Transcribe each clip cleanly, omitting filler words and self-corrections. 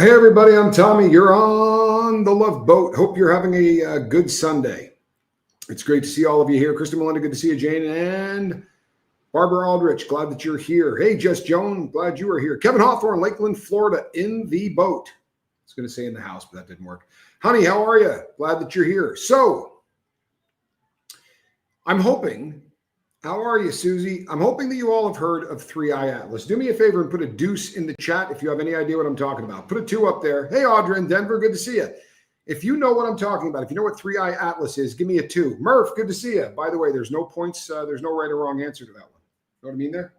Hey everybody, I'm Tommy. You're on the Love Boat. Hope you're having a good Sunday. It's great to see all of you here. Kristen Melinda, good to see you. Jane and Barbara Aldrich, glad that you're here. Hey, Jess Joan, glad you are here. Kevin Hawthorne, Lakeland, Florida, in the boat. I was going to say in the house, but that didn't work. Honey, how are you? Glad that you're here. So, I'm hoping, how are you, Susie? I'm hoping that you all have heard of 3i Atlas. Do me a favor and put a deuce in the chat if you have any idea what I'm talking about. Put a 2 up there. Hey, Audra in Denver, good to see you. If you know what I'm talking about, if you know what 3i Atlas is, give me a 2. Murph, good to see you. By the way, there's no points. There's no right or wrong answer to that one. You know what I mean there?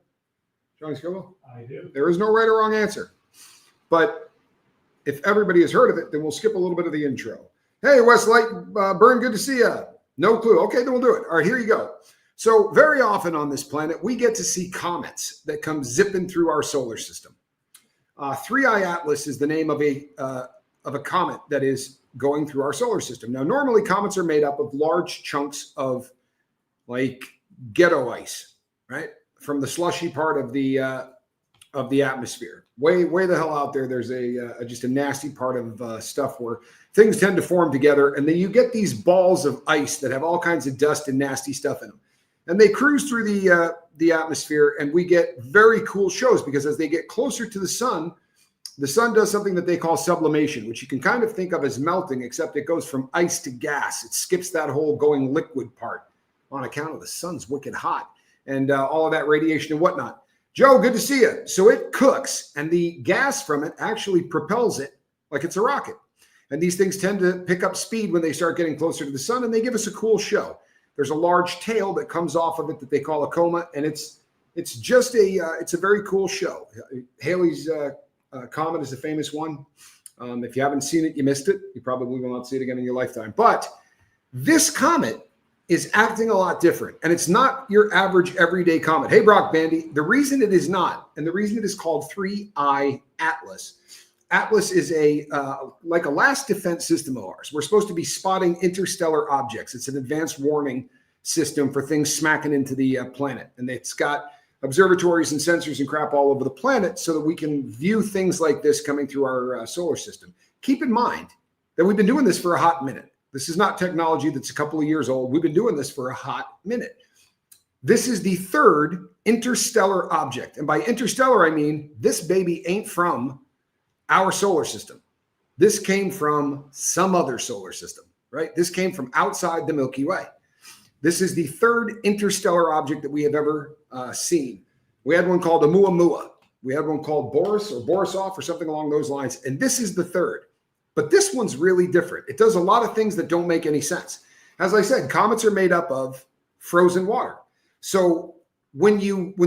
Johnny Scribble? I do. There is no right or wrong answer. But if everybody has heard of it, then we'll skip a little bit of the intro. Hey, Westlight Burn, good to see you. No clue. Okay, then we'll do it. All right, here you go. So very often on this planet, we get to see comets that come zipping through our solar system. 3i Atlas is the name of a comet that is going through our solar system. Now, normally comets are made up of large chunks of like ghetto ice, right? From the slushy part of the atmosphere. Way the hell out there. There's just a nasty part of stuff where things tend to form together, and then you get these balls of ice that have all kinds of dust and nasty stuff in them. And they cruise through the atmosphere, and we get very cool shows because as they get closer to the sun does something that they call sublimation, which you can kind of think of as melting, except it goes from ice to gas. It skips that whole going liquid part on account of the sun's wicked hot and all of that radiation and whatnot. Joe, good to see you. So it cooks, and the gas from it actually propels it like it's a rocket. And these things tend to pick up speed when they start getting closer to the sun, and they give us a cool show. There's a large tail that comes off of it that they call a coma, and it's just it's a very cool show. Halley's Comet is a famous one. If you haven't seen it, you missed it. You probably will not see it again in your lifetime. But this comet is acting a lot different, and it's not your average everyday comet. Hey, Brock Bandy, the reason it is not, and the reason it is called 3i Atlas. Atlas is like a last defense system of ours. We're supposed to be spotting interstellar objects. It's an advanced warning system for things smacking into the planet. And it's got observatories and sensors and crap all over the planet so that we can view things like this coming through our solar system. Keep in mind that we've been doing this for a hot minute. This is not technology that's a couple of years old. We've been doing this for a hot minute. This is the third interstellar object. And by interstellar, I mean this baby ain't from our solar system. This came from some other solar system, right? This came from outside the Milky Way. This is the third interstellar object that we have ever seen. We had one called Oumuamua. We had one called Boris or Borisov or something along those lines. And this is the third. But this one's really different. It does a lot of things that don't make any sense. As I said, comets are made up of frozen water. So when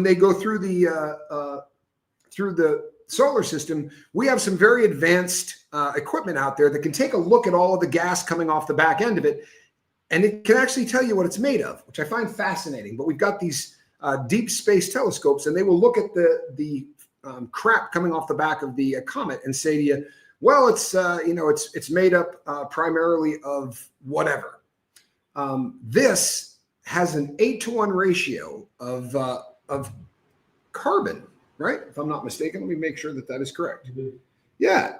they go through the solar system, we have some very advanced equipment out there that can take a look at all of the gas coming off the back end of it, and it can actually tell you what it's made of, which I find fascinating. But we've got these deep space telescopes, and they will look at the crap coming off the back of the comet and say to you, well, it's made up primarily of whatever. This has an 8-to-1 ratio of carbon. Right? If I'm not mistaken, let me make sure that that is correct. Mm-hmm. Yeah.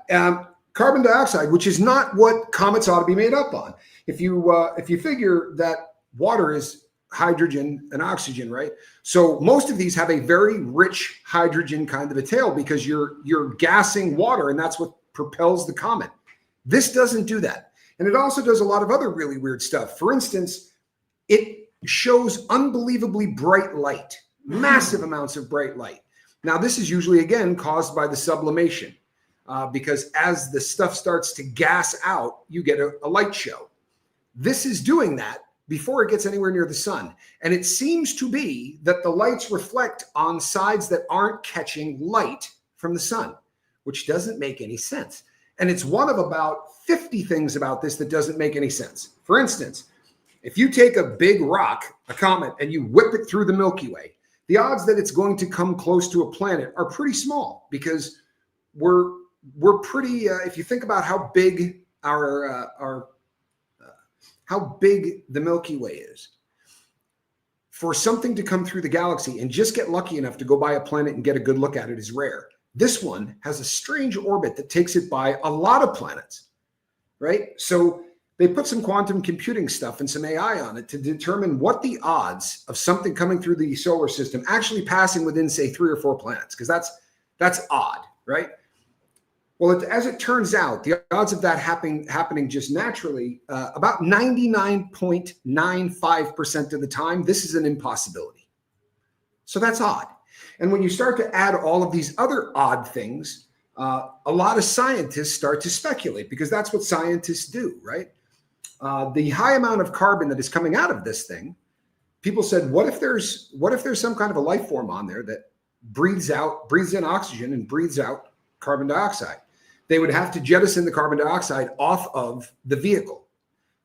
Carbon dioxide, which is not what comets ought to be made up on. If you figure that water is hydrogen and oxygen, right? So most of these have a very rich hydrogen kind of a tail because you're gassing water, and that's what propels the comet. This doesn't do that. And it also does a lot of other really weird stuff. For instance, it shows unbelievably bright light, massive amounts of bright light. Now, this is usually, again, caused by the sublimation because as the stuff starts to gas out, you get a light show. This is doing that before it gets anywhere near the sun. And it seems to be that the lights reflect on sides that aren't catching light from the sun, which doesn't make any sense. And it's one of about 50 things about this that doesn't make any sense. For instance, if you take a big rock, a comet, and you whip it through the Milky Way, the odds that it's going to come close to a planet are pretty small because we're pretty. If you think about how big how big the Milky Way is, for something to come through the galaxy and just get lucky enough to go by a planet and get a good look at it is rare. This one has a strange orbit that takes it by a lot of planets, right? So they put some quantum computing stuff and some AI on it to determine what the odds of something coming through the solar system actually passing within, say, 3 or 4 planets, because that's odd, right? Well, as it turns out, the odds of that happening just naturally, about 99.95% of the time, this is an impossibility. So that's odd. And when you start to add all of these other odd things, a lot of scientists start to speculate, because that's what scientists do, right? The high amount of carbon that is coming out of this thing, people said, what if there's some kind of a life form on there that breathes in oxygen and breathes out carbon dioxide? They would have to jettison the carbon dioxide off of the vehicle.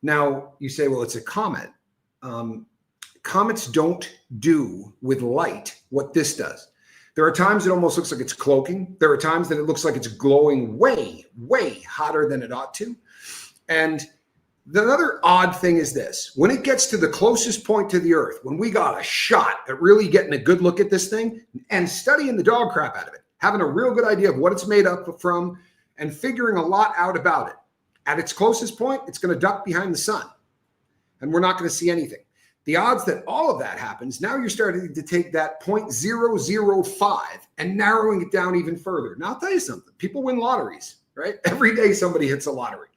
Now, you say, well, it's a comet. Comets don't do with light what this does. There are times it almost looks like it's cloaking. There are times that it looks like it's glowing way, way hotter than it ought to. And another odd thing is this: when it gets to the closest point to the Earth, when we got a shot at really getting a good look at this thing and studying the dog crap out of it, having a real good idea of what it's made up from, and figuring a lot out about it, at its closest point, it's going to duck behind the sun, and we're not going to see anything. The odds that all of that happens, now you're starting to take that 0.005 and narrowing it down even further. Now, I'll tell you something. People win lotteries, right? Every day somebody hits a lottery.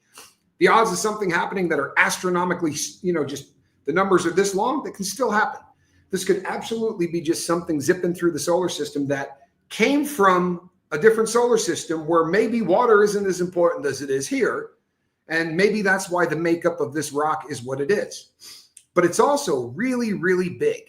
The odds of something happening that are astronomically, just the numbers are this long, that can still happen. This could absolutely be just something zipping through the solar system that came from a different solar system where maybe water isn't as important as it is here. And maybe that's why the makeup of this rock is what it is. But it's also really, really big.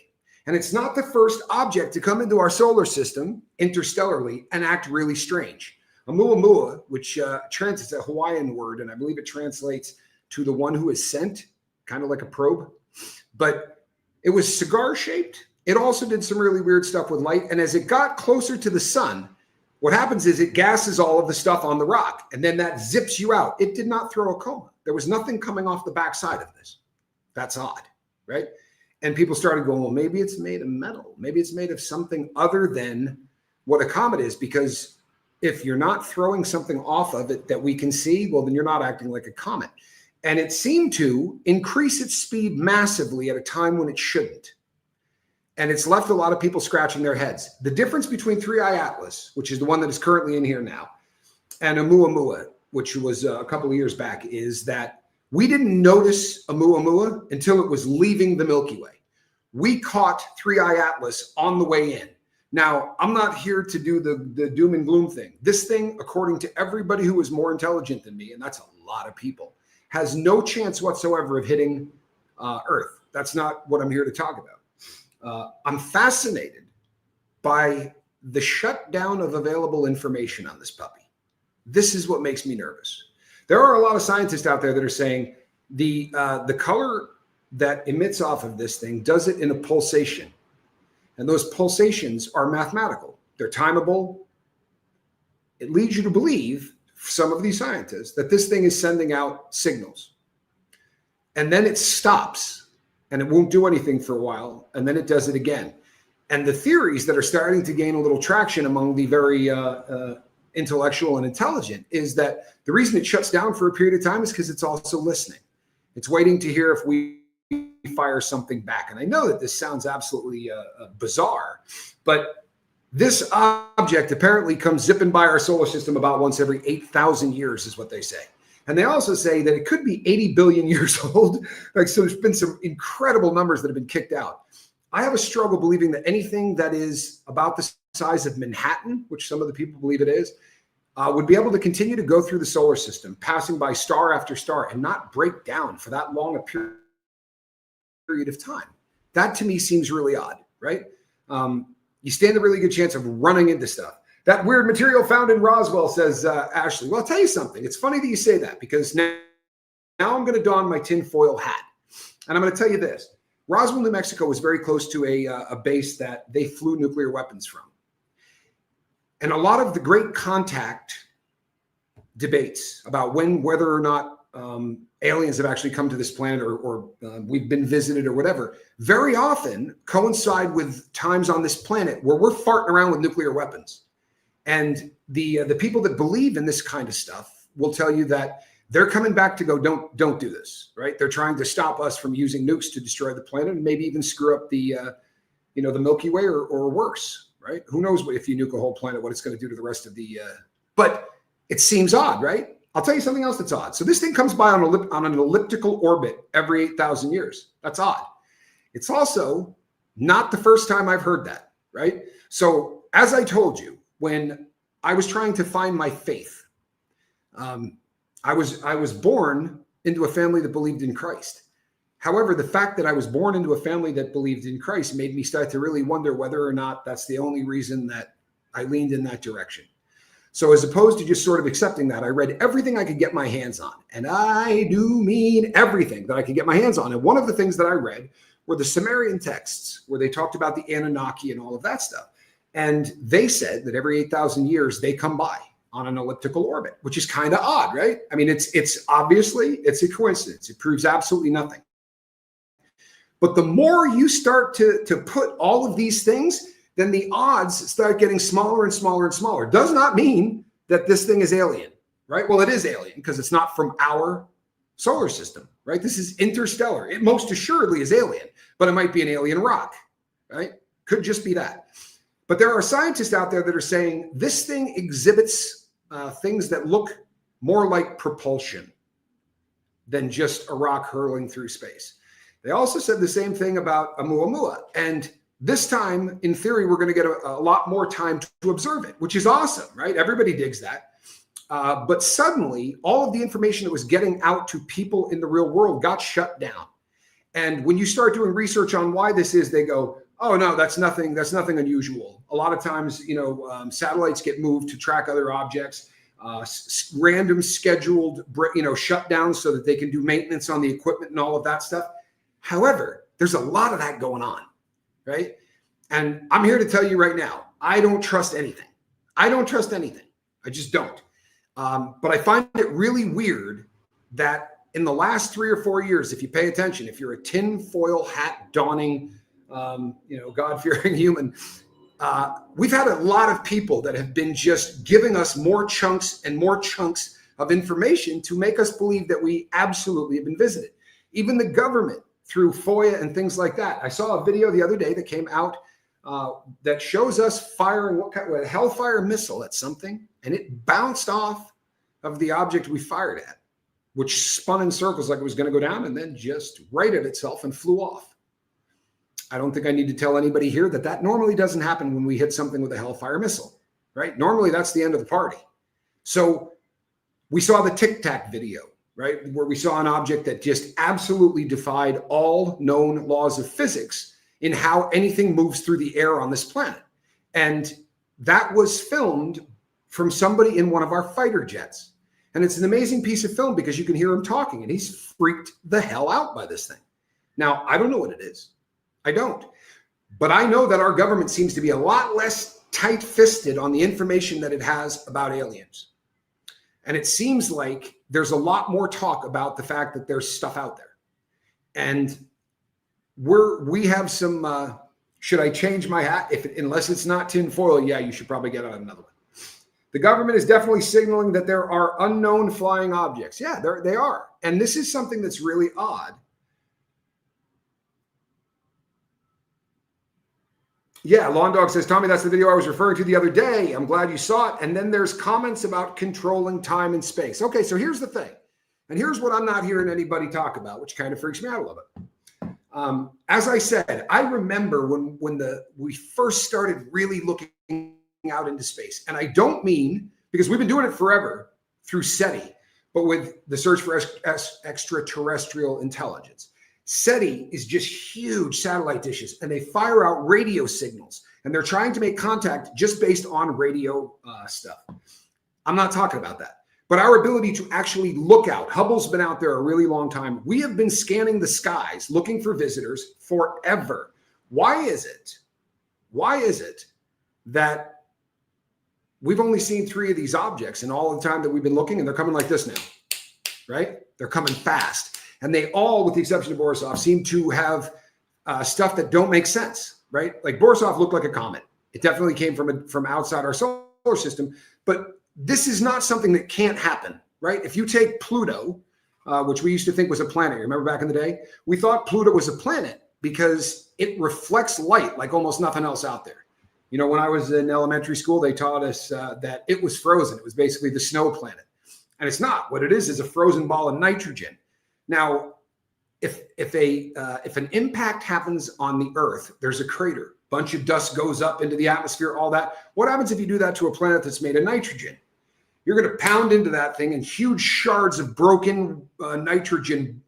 And it's not the first object to come into our solar system interstellarly and act really strange. Oumuamua, which it's a Hawaiian word, and I believe it translates to the one who is sent, kind of like a probe. But it was cigar-shaped. It also did some really weird stuff with light. And as it got closer to the sun, what happens is it gases all of the stuff on the rock, and then that zips you out. It did not throw a coma. There was nothing coming off the backside of this. That's odd, right? And people started going, well, maybe it's made of metal. Maybe it's made of something other than what a comet is, because if you're not throwing something off of it that we can see, well, then you're not acting like a comet. And it seemed to increase its speed massively at a time when it shouldn't. And it's left a lot of people scratching their heads. The difference between 3I Atlas, which is the one that is currently in here now, and Oumuamua, which was a couple of years back, is that we didn't notice Oumuamua until it was leaving the Milky Way. We caught 3I Atlas on the way in. Now, I'm not here to do the doom and gloom thing. This thing, according to everybody who is more intelligent than me, and that's a lot of people, has no chance whatsoever of hitting Earth. That's not what I'm here to talk about. I'm fascinated by the shutdown of available information on this puppy. This is what makes me nervous. There are a lot of scientists out there that are saying the color that emits off of this thing does it in a pulsation. And those pulsations are mathematical. They're timeable. It leads you to believe, some of these scientists, that this thing is sending out signals. And then it stops. And it won't do anything for a while, and then it does it again. And the theories that are starting to gain a little traction among the very intellectual and intelligent is that the reason it shuts down for a period of time is because it's also listening. It's waiting to hear if we fire something back. And I know that this sounds absolutely bizarre, but this object apparently comes zipping by our solar system about once every 8,000 years is what they say. And they also say that it could be 80 billion years old. So there's been some incredible numbers that have been kicked out. I have a struggle believing that anything that is about the size of Manhattan, which some of the people believe it is, would be able to continue to go through the solar system, passing by star after star and not break down for that long a period of time. That to me seems really odd, right? You stand a really good chance of running into stuff. That weird material found in Roswell, says Ashley. Well, I'll tell you something. It's funny that you say that, because now I'm going to don my tinfoil hat. And I'm going to tell you this. Roswell, New Mexico was very close to a base that they flew nuclear weapons from. And a lot of the great contact debates about whether or not aliens have actually come to this planet or we've been visited or whatever, very often coincide with times on this planet where we're farting around with nuclear weapons. And the people that believe in this kind of stuff will tell you that they're coming back to go, don't do this, right? They're trying to stop us from using nukes to destroy the planet and maybe even screw up the Milky Way or worse, right? Who knows if you nuke a whole planet, what it's going to do to the rest of the, but it seems odd, right? I'll tell you something else that's odd. So this thing comes by on an elliptical orbit every 8,000 years. That's odd. It's also not the first time I've heard that, right? So as I told you, when I was trying to find my faith, I was born into a family that believed in Christ. However, the fact that I was born into a family that believed in Christ made me start to really wonder whether or not that's the only reason that I leaned in that direction. So as opposed to just sort of accepting that, I read everything I could get my hands on. And I do mean everything that I could get my hands on. And one of the things that I read were the Sumerian texts where they talked about the Anunnaki and all of that stuff. And they said that every 8,000 years they come by on an elliptical orbit, which is kind of odd, right? I mean, it's obviously, it's a coincidence. It proves absolutely nothing. But the more you start to put all of these things, then the odds start getting smaller and smaller and smaller. Does not mean that this thing is alien, right? Well, it is alien because it's not from our solar system, right? This is interstellar. It most assuredly is alien, but it might be an alien rock, right? Could just be that. But there are scientists out there that are saying this thing exhibits things that look more like propulsion than just a rock hurling through space. They also said the same thing about Oumuamua. And this time, in theory, we're going to get a lot more time to observe it, which is awesome, right? Everybody digs that. But suddenly, all of the information that was getting out to people in the real world got shut down. And when you start doing research on why this is, they go, oh, no, that's nothing unusual. A lot of times, satellites get moved to track other objects, random scheduled, shutdowns so that they can do maintenance on the equipment and all of that stuff. However, there's a lot of that going on, right? And I'm here to tell you right now, I don't trust anything. I just don't. But I find it really weird that in the last 3 or 4 years, if you pay attention, if you're a tinfoil hat donning, God-fearing human, we've had a lot of people that have been just giving us more chunks and more chunks of information to make us believe that we absolutely have been visited. Even the government, through FOIA and things like that. I saw a video the other day that came out that shows us firing a Hellfire missile at something, and it bounced off of the object we fired at, which spun in circles like it was going to go down and then just righted itself and flew off. I don't think I need to tell anybody here that normally doesn't happen when we hit something with a Hellfire missile, right? Normally that's the end of the party. So we saw the Tic Tac video, right? Where we saw an object that just absolutely defied all known laws of physics in how anything moves through the air on this planet. And that was filmed from somebody in one of our fighter jets. And it's an amazing piece of film because you can hear him talking and he's freaked the hell out by this thing. Now, I don't know what it is. I don't. But I know that our government seems to be a lot less tight-fisted on the information that it has about aliens. And it seems like there's a lot more talk about the fact that there's stuff out there. And we have some, should I change my hat? Unless it's not tinfoil, yeah, you should probably get on another one. The government is definitely signaling that there are unknown flying objects. Yeah, they are. And this is something that's really odd. Yeah, Lawn Dog says, Tommy, that's the video I was referring to the other day. I'm glad you saw it. And then there's comments about controlling time and space. Okay, so here's the thing. And here's what I'm not hearing anybody talk about, which kind of freaks me out a little bit. As I said, I remember when we first started really looking out into space. And I don't mean, because we've been doing it forever through SETI, but with the search for extraterrestrial intelligence. SETI is just huge satellite dishes, and they fire out radio signals, and they're trying to make contact just based on radio stuff. I'm not talking about that. But our ability to actually look out, Hubble's been out there a really long time. We have been scanning the skies, looking for visitors forever. Why is it that we've only seen 3 of these objects in all the time that we've been looking, and they're coming like this now, right? They're coming fast. And they all, with the exception of Borisov, seem to have stuff that don't make sense, right? Like Borisov looked like a comet. It definitely came from outside our solar system. But this is not something that can't happen, right? If you take Pluto, which we used to think was a planet, remember back in the day? We thought Pluto was a planet because it reflects light like almost nothing else out there. You know, when I was in elementary school, they taught us that it was frozen. It was basically the snow planet. And it's not. What it is a frozen ball of nitrogen. Now, if an impact happens on the Earth, there's a crater. Bunch of dust goes up into the atmosphere, all that. What happens if you do that to a planet that's made of nitrogen? You're going to pound into that thing, and huge shards of broken nitrogen,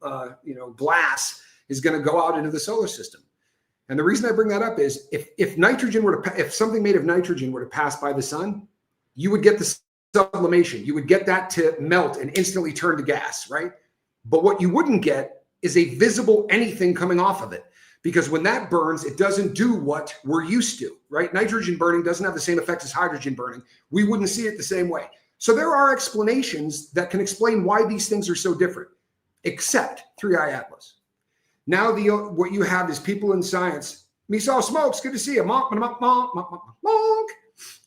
glass is going to go out into the solar system. And the reason I bring that up is if something made of nitrogen were to pass by the sun, you would get the sublimation. You would get that to melt and instantly turn to gas, right? But what you wouldn't get is a visible anything coming off of it. Because when that burns, it doesn't do what we're used to, right? Nitrogen burning doesn't have the same effect as hydrogen burning. We wouldn't see it the same way. So there are explanations that can explain why these things are so different, except 3i Atlas. Now what you have is people in science. Misael Smokes, good to see you. Monk, monk, monk, monk, monk, monk.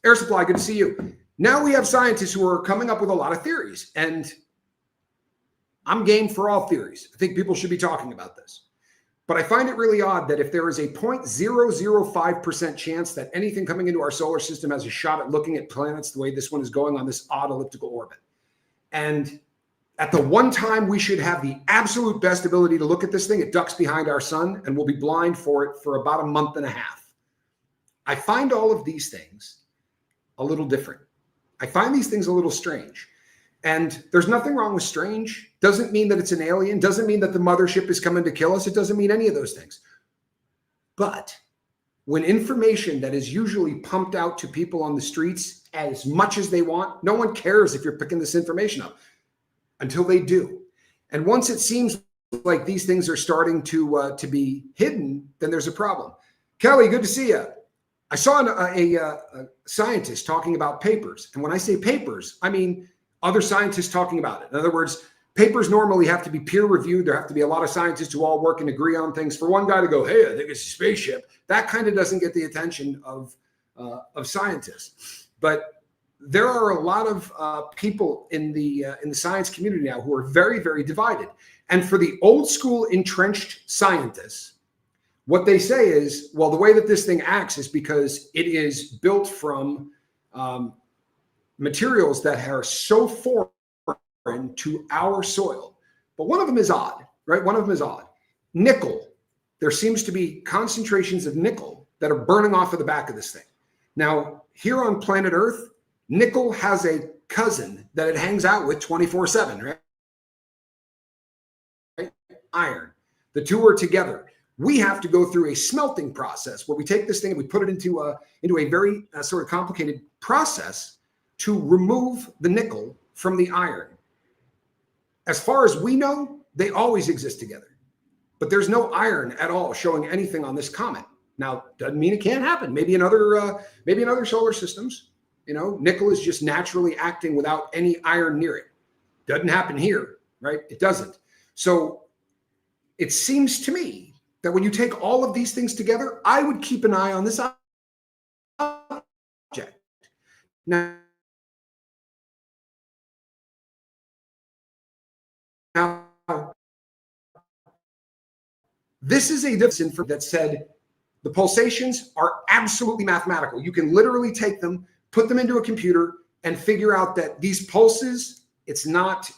Air Supply, good to see you. Now we have scientists who are coming up with a lot of theories, and I'm game for all theories. I think people should be talking about this. But I find it really odd that if there is a 0.005% chance that anything coming into our solar system has a shot at looking at planets the way this one is going on this odd elliptical orbit, and at the one time we should have the absolute best ability to look at this thing, it ducks behind our sun, and we'll be blind for it for about a month and a half. I find all of these things a little different. I find these things a little strange. And there's nothing wrong with strange. Doesn't mean that it's an alien. Doesn't mean that the mothership is coming to kill us. It doesn't mean any of those things. But when information that is usually pumped out to people on the streets as much as they want, no one cares if you're picking this information up until they do. And once it seems like these things are starting to be hidden, then there's a problem. Kelly, good to see you. I saw a scientist talking about papers. And when I say papers, I mean other scientists talking about it. In other words, papers normally have to be peer reviewed. There have to be a lot of scientists who all work and agree on things. For one guy to go, hey, I think it's a spaceship, that kind of doesn't get the attention of scientists. But there are a lot of people in the science community now who are very, very divided. And for the old school entrenched scientists, what they say is, well, the way that this thing acts is because it is built from materials that are so foreign to our soil. But one of them is odd, right? One of them is odd. Nickel. There seems to be concentrations of nickel that are burning off of the back of this thing. Now, here on planet Earth, nickel has a cousin that it hangs out with 24/7, right? Iron. The two are together. We have to go through a smelting process where we take this thing and we put it into a very sort of complicated process to remove the nickel from the iron. As far as we know, they always exist together. But there's no iron at all showing anything on this comet. Now, doesn't mean it can't happen. Maybe in other solar systems, nickel is just naturally acting without any iron near it. Doesn't happen here, right? It doesn't. So it seems to me that when you take all of these things together, I would keep an eye on this object. Now, this is a difference that said the pulsations are absolutely mathematical. You can literally take them, put them into a computer, and figure out that these pulses, it's not,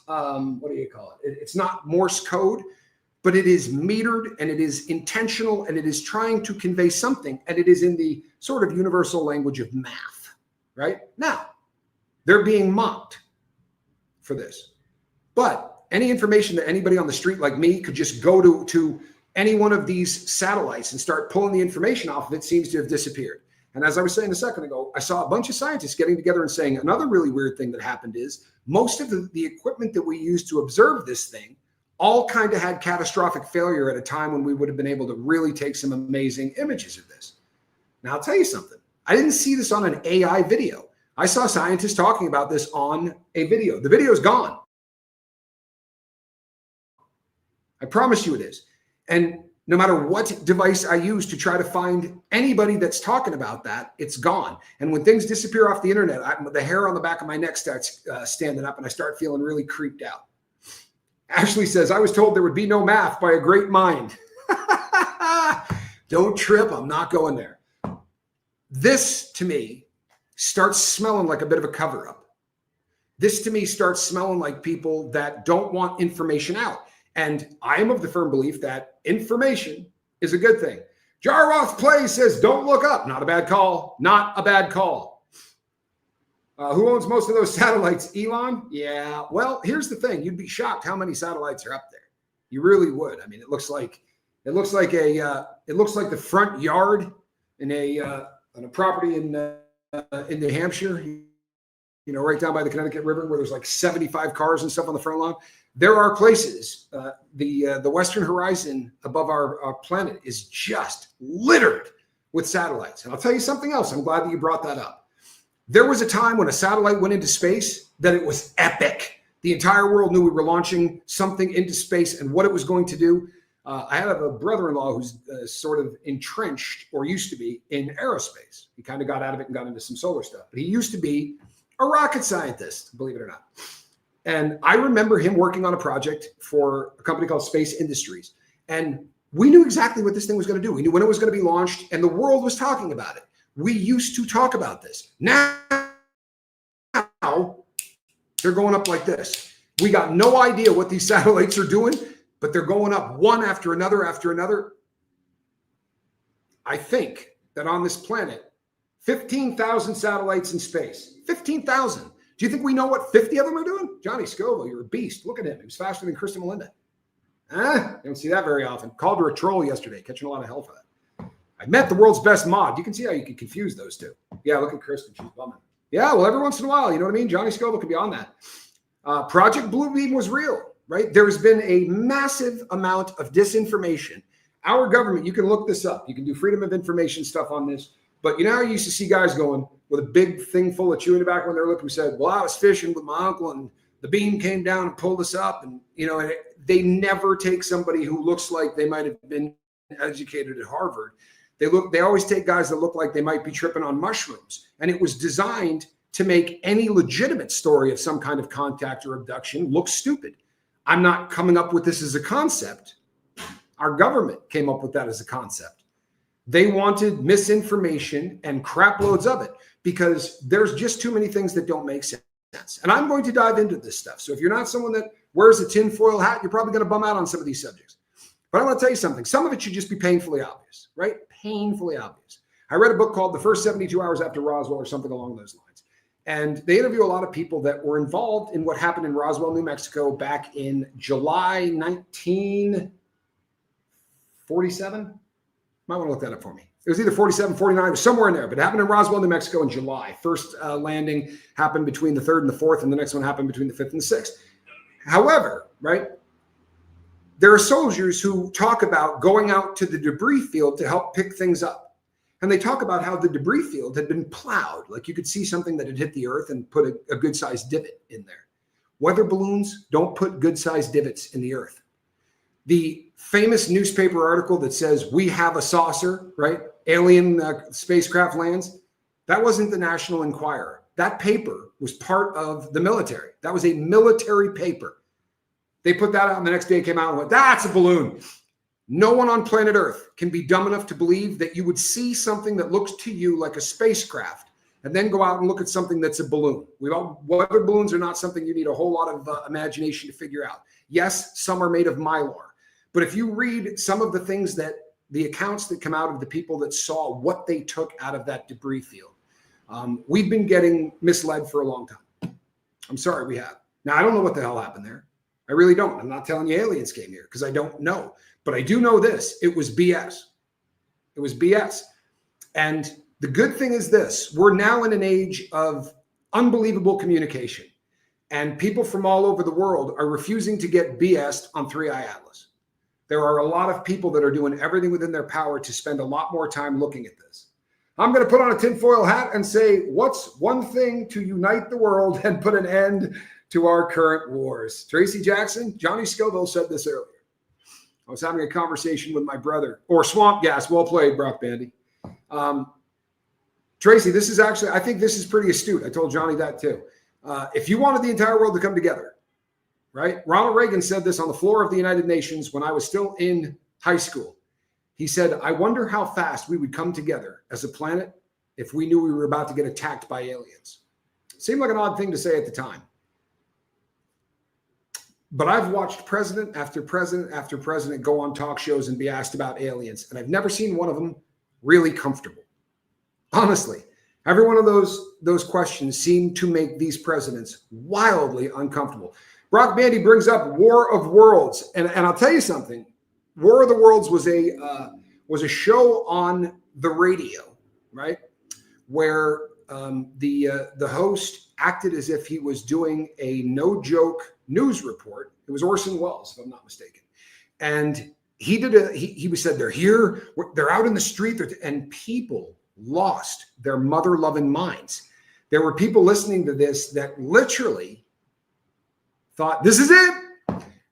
It's not Morse code, but it is metered and it is intentional and it is trying to convey something, and it is in the sort of universal language of math, right? Now, they're being mocked for this. But any information that anybody on the street like me could just go to any one of these satellites and start pulling the information off of it seems to have disappeared. And as I was saying a second ago, I saw a bunch of scientists getting together and saying another really weird thing that happened is most of the equipment that we use to observe this thing all kind of had catastrophic failure at a time when we would have been able to really take some amazing images of this. Now, I'll tell you something. I didn't see this on an AI video. I saw scientists talking about this on a video. The video is gone. I promise you it is. And No matter what device I use to try to find anybody that's talking about that, it's gone. And when things disappear off the internet, the hair on the back of my neck starts standing up and I start feeling really creeped out. Ashley says, I was told there would be no math by a great mind. Don't trip. I'm not going there. This, to me, starts smelling like a bit of a cover-up. This, to me, starts smelling like people that don't want information out. And I am of the firm belief that information is a good thing. Jarroth Play says, don't look up. Not a bad call. Not a bad call. Who owns most of those satellites? Elon? Yeah. Well, here's the thing. You'd be shocked how many satellites are up there. You really would. I mean, it looks like the front yard in a property in New Hampshire, you know, right down by the Connecticut River, where there's like 75 cars and stuff on the front lawn. There are places, the western horizon above our planet is just littered with satellites. And I'll tell you something else. I'm glad that you brought that up. There was a time when a satellite went into space that it was epic. The entire world knew we were launching something into space and what it was going to do. I have a brother-in-law who's sort of entrenched, or used to be, in aerospace. He kind of got out of it and got into some solar stuff. But he used to be a rocket scientist, believe it or not. And I remember him working on a project for a company called Space Industries. And we knew exactly what this thing was going to do. We knew when it was going to be launched, and the world was talking about it. We used to talk about this. Now, they're going up like this. We got no idea what these satellites are doing, but they're going up one after another after another. I think that on this planet, 15,000 satellites in space. 15,000. Do you think we know what 50 of them are doing? Johnny Scoville, you're a beast. Look at him. He was faster than Kristen Melinda. You don't see that very often. Called her a troll yesterday, catching a lot of hell for that. I met the world's best mod. You can see how you can confuse those two. Yeah, look at Kristen. She's bumming. Yeah, well, every once in a while, you know what I mean? Johnny Scoville could be on that. Project Bluebeam was real, right? There has been a massive amount of disinformation. Our government, you can look this up. You can do freedom of information stuff on this. But you know how you used to see guys going with a big thing full of chew in the back when they're looking, who said, well, I was fishing with my uncle and the beam came down and pulled us up. And, you know, they never take somebody who looks like they might have been educated at Harvard. They always take guys that look like they might be tripping on mushrooms. And it was designed to make any legitimate story of some kind of contact or abduction look stupid. I'm not coming up with this as a concept. Our government came up with that as a concept. They wanted misinformation and crap loads of it because there's just too many things that don't make sense. And I'm going to dive into this stuff. So if you're not someone that wears a tinfoil hat, you're probably going to bum out on some of these subjects. But I want to tell you something. Some of it should just be painfully obvious, right? Painfully obvious. I read a book called The First 72 Hours After Roswell or something along those lines. And they interview a lot of people that were involved in what happened in Roswell, New Mexico back in July 1947. Might want to look that up for me. It was either 47, 49, or somewhere in there, but it happened in Roswell, New Mexico in July. First landing happened between the 3rd and the 4th, and the next one happened between the 5th and the 6th. However, right, there are soldiers who talk about going out to the debris field to help pick things up. And they talk about how the debris field had been plowed. Like you could see something that had hit the earth and put a good-sized divot in there. Weather balloons don't put good-sized divots in the earth. The famous newspaper article that says, we have a saucer, right? Alien spacecraft lands. That wasn't the National Enquirer. That paper was part of the military. That was a military paper. They put that out and the next day it came out and went, that's a balloon. No one on planet Earth can be dumb enough to believe that you would see something that looks to you like a spacecraft and then go out and look at something that's a balloon. Weather balloons are not something you need a whole lot of imagination to figure out. Yes, some are made of mylar. But if you read some of the things that the accounts that come out of the people that saw what they took out of that debris field, we've been getting misled for a long time. I'm sorry, we have. Now, I don't know what the hell happened there. I really don't. I'm not telling you aliens came here because I don't know. But I do know this. It was BS. It was BS. And the good thing is this. We're now in an age of unbelievable communication. And people from all over the world are refusing to get BS'd on 3i Atlas. There are a lot of people that are doing everything within their power to spend a lot more time looking at this. I'm going to put on a tinfoil hat and say, what's one thing to unite the world and put an end to our current wars? Tracy Jackson, Johnny Scoville said this earlier. I was having a conversation with my brother, or swamp gas. Well played, Brock Bandy. Tracy, this is actually, I think this is pretty astute. I told Johnny that too. If you wanted the entire world to come together, right? Ronald Reagan said this on the floor of the United Nations when I was still in high school. He said, I wonder how fast we would come together as a planet if we knew we were about to get attacked by aliens. Seemed like an odd thing to say at the time. But I've watched president after president after president go on talk shows and be asked about aliens, and I've never seen one of them really comfortable. Honestly, every one of those questions seem to make these presidents wildly uncomfortable. Brock Bandy brings up War of Worlds, and I'll tell you something. War of the Worlds was a show on the radio, right, where the host acted as if he was doing a no-joke news report. It was Orson Welles, if I'm not mistaken, and he said they're here, they're out in the street, and people lost their mother-loving minds. There were people listening to this that literally thought, this is it.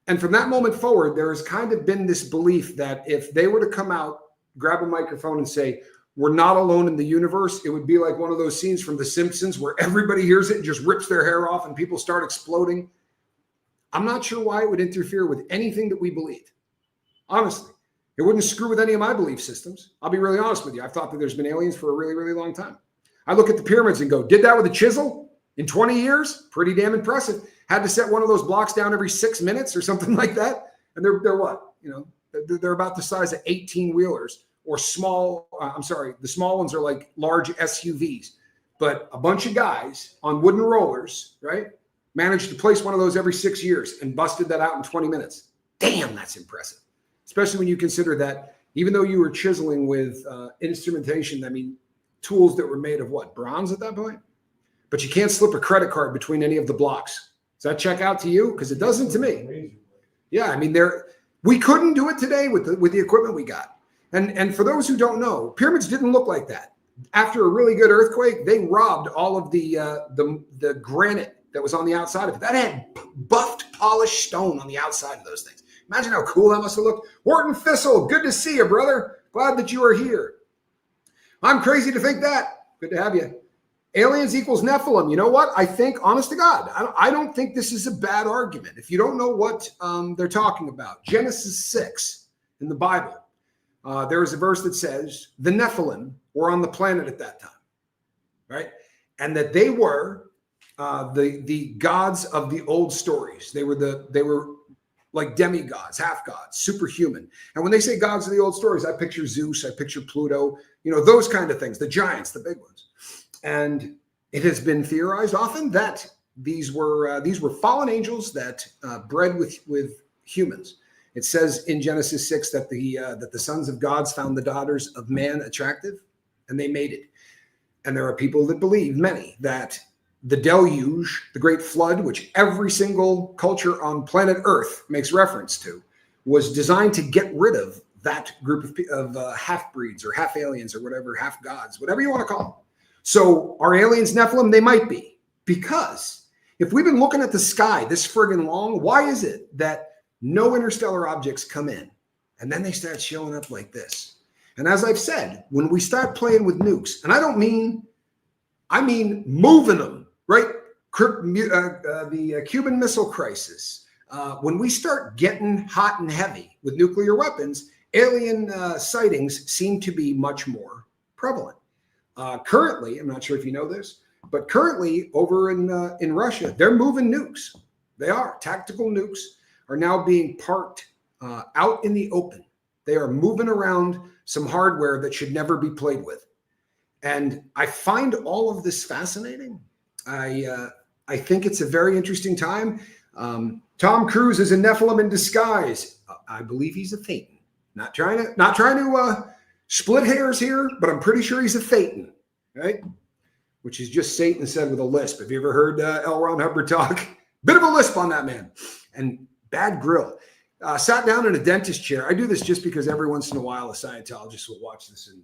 And from that moment forward, there has kind of been this belief that if they were to come out, grab a microphone and say, we're not alone in the universe, it would be like one of those scenes from The Simpsons where everybody hears it and just rips their hair off and people start exploding. I'm not sure why it would interfere with anything that we believed. Honestly, it wouldn't screw with any of my belief systems. I'll be really honest with you. I've thought that there's been aliens for a really, really long time. I look at the pyramids and go, did that with a chisel in 20 years? Pretty damn impressive. Had to set one of those blocks down every 6 minutes or something like that. And they're what? They're about the size of 18-wheelers or small. The small ones are like large SUVs. But a bunch of guys on wooden rollers, right, managed to place one of those every 6 years and busted that out in 20 minutes. Damn, that's impressive. Especially when you consider that even though you were chiseling with instrumentation, I mean, tools that were made of what? Bronze at that point? But you can't slip a credit card between any of the blocks. Does that check out to you? Because it doesn't to me. Yeah, I mean, we couldn't do it today with the equipment we got. And for those who don't know, pyramids didn't look like that. After a really good earthquake, they robbed all of the granite that was on the outside of it. That had buffed, polished stone on the outside of those things. Imagine how cool that must have looked. Wharton Thistle, good to see you, brother. Glad that you are here. I'm crazy to think that. Good to have you. Aliens equals Nephilim. You know what? I think, honest to God, I don't think this is a bad argument. If you don't know what they're talking about, Genesis 6 in the Bible, there is a verse that says the Nephilim were on the planet at that time, right? And that they were the gods of the old stories. They were like demigods, half gods, superhuman. And when they say gods of the old stories, I picture Zeus, I picture Pluto, those kind of things, the giants, the big ones. And it has been theorized often that these were fallen angels that bred with humans. It says in Genesis 6 that the sons of gods found the daughters of man attractive, and they mated. And there are people that believe, many, that the deluge, the great flood, which every single culture on planet Earth makes reference to, was designed to get rid of that group of half-breeds or half-aliens or whatever, half-gods, whatever you want to call them. So are aliens Nephilim? They might be. Because if we've been looking at the sky this friggin' long, why is it that no interstellar objects come in and then they start showing up like this? And as I've said, when we start playing with nukes, and I mean moving them, right? The Cuban Missile Crisis. When we start getting hot and heavy with nuclear weapons, alien sightings seem to be much more prevalent. Currently, I'm not sure if you know this, but currently over in Russia, they're moving nukes. They are. Tactical nukes are now being parked out in the open. They are moving around some hardware that should never be played with. And I find all of this fascinating. I think it's a very interesting time. Tom Cruise is a Nephilim in disguise. I believe he's a Thetan. Not trying to split hairs here, but I'm pretty sure he's a Thetan, right? Which is just Satan said with a lisp. Have you ever heard Ron Hubbard talk? Bit of a lisp on that man. And bad grill. Sat down in a dentist chair. I do this just because every once in a while a Scientologist will watch this and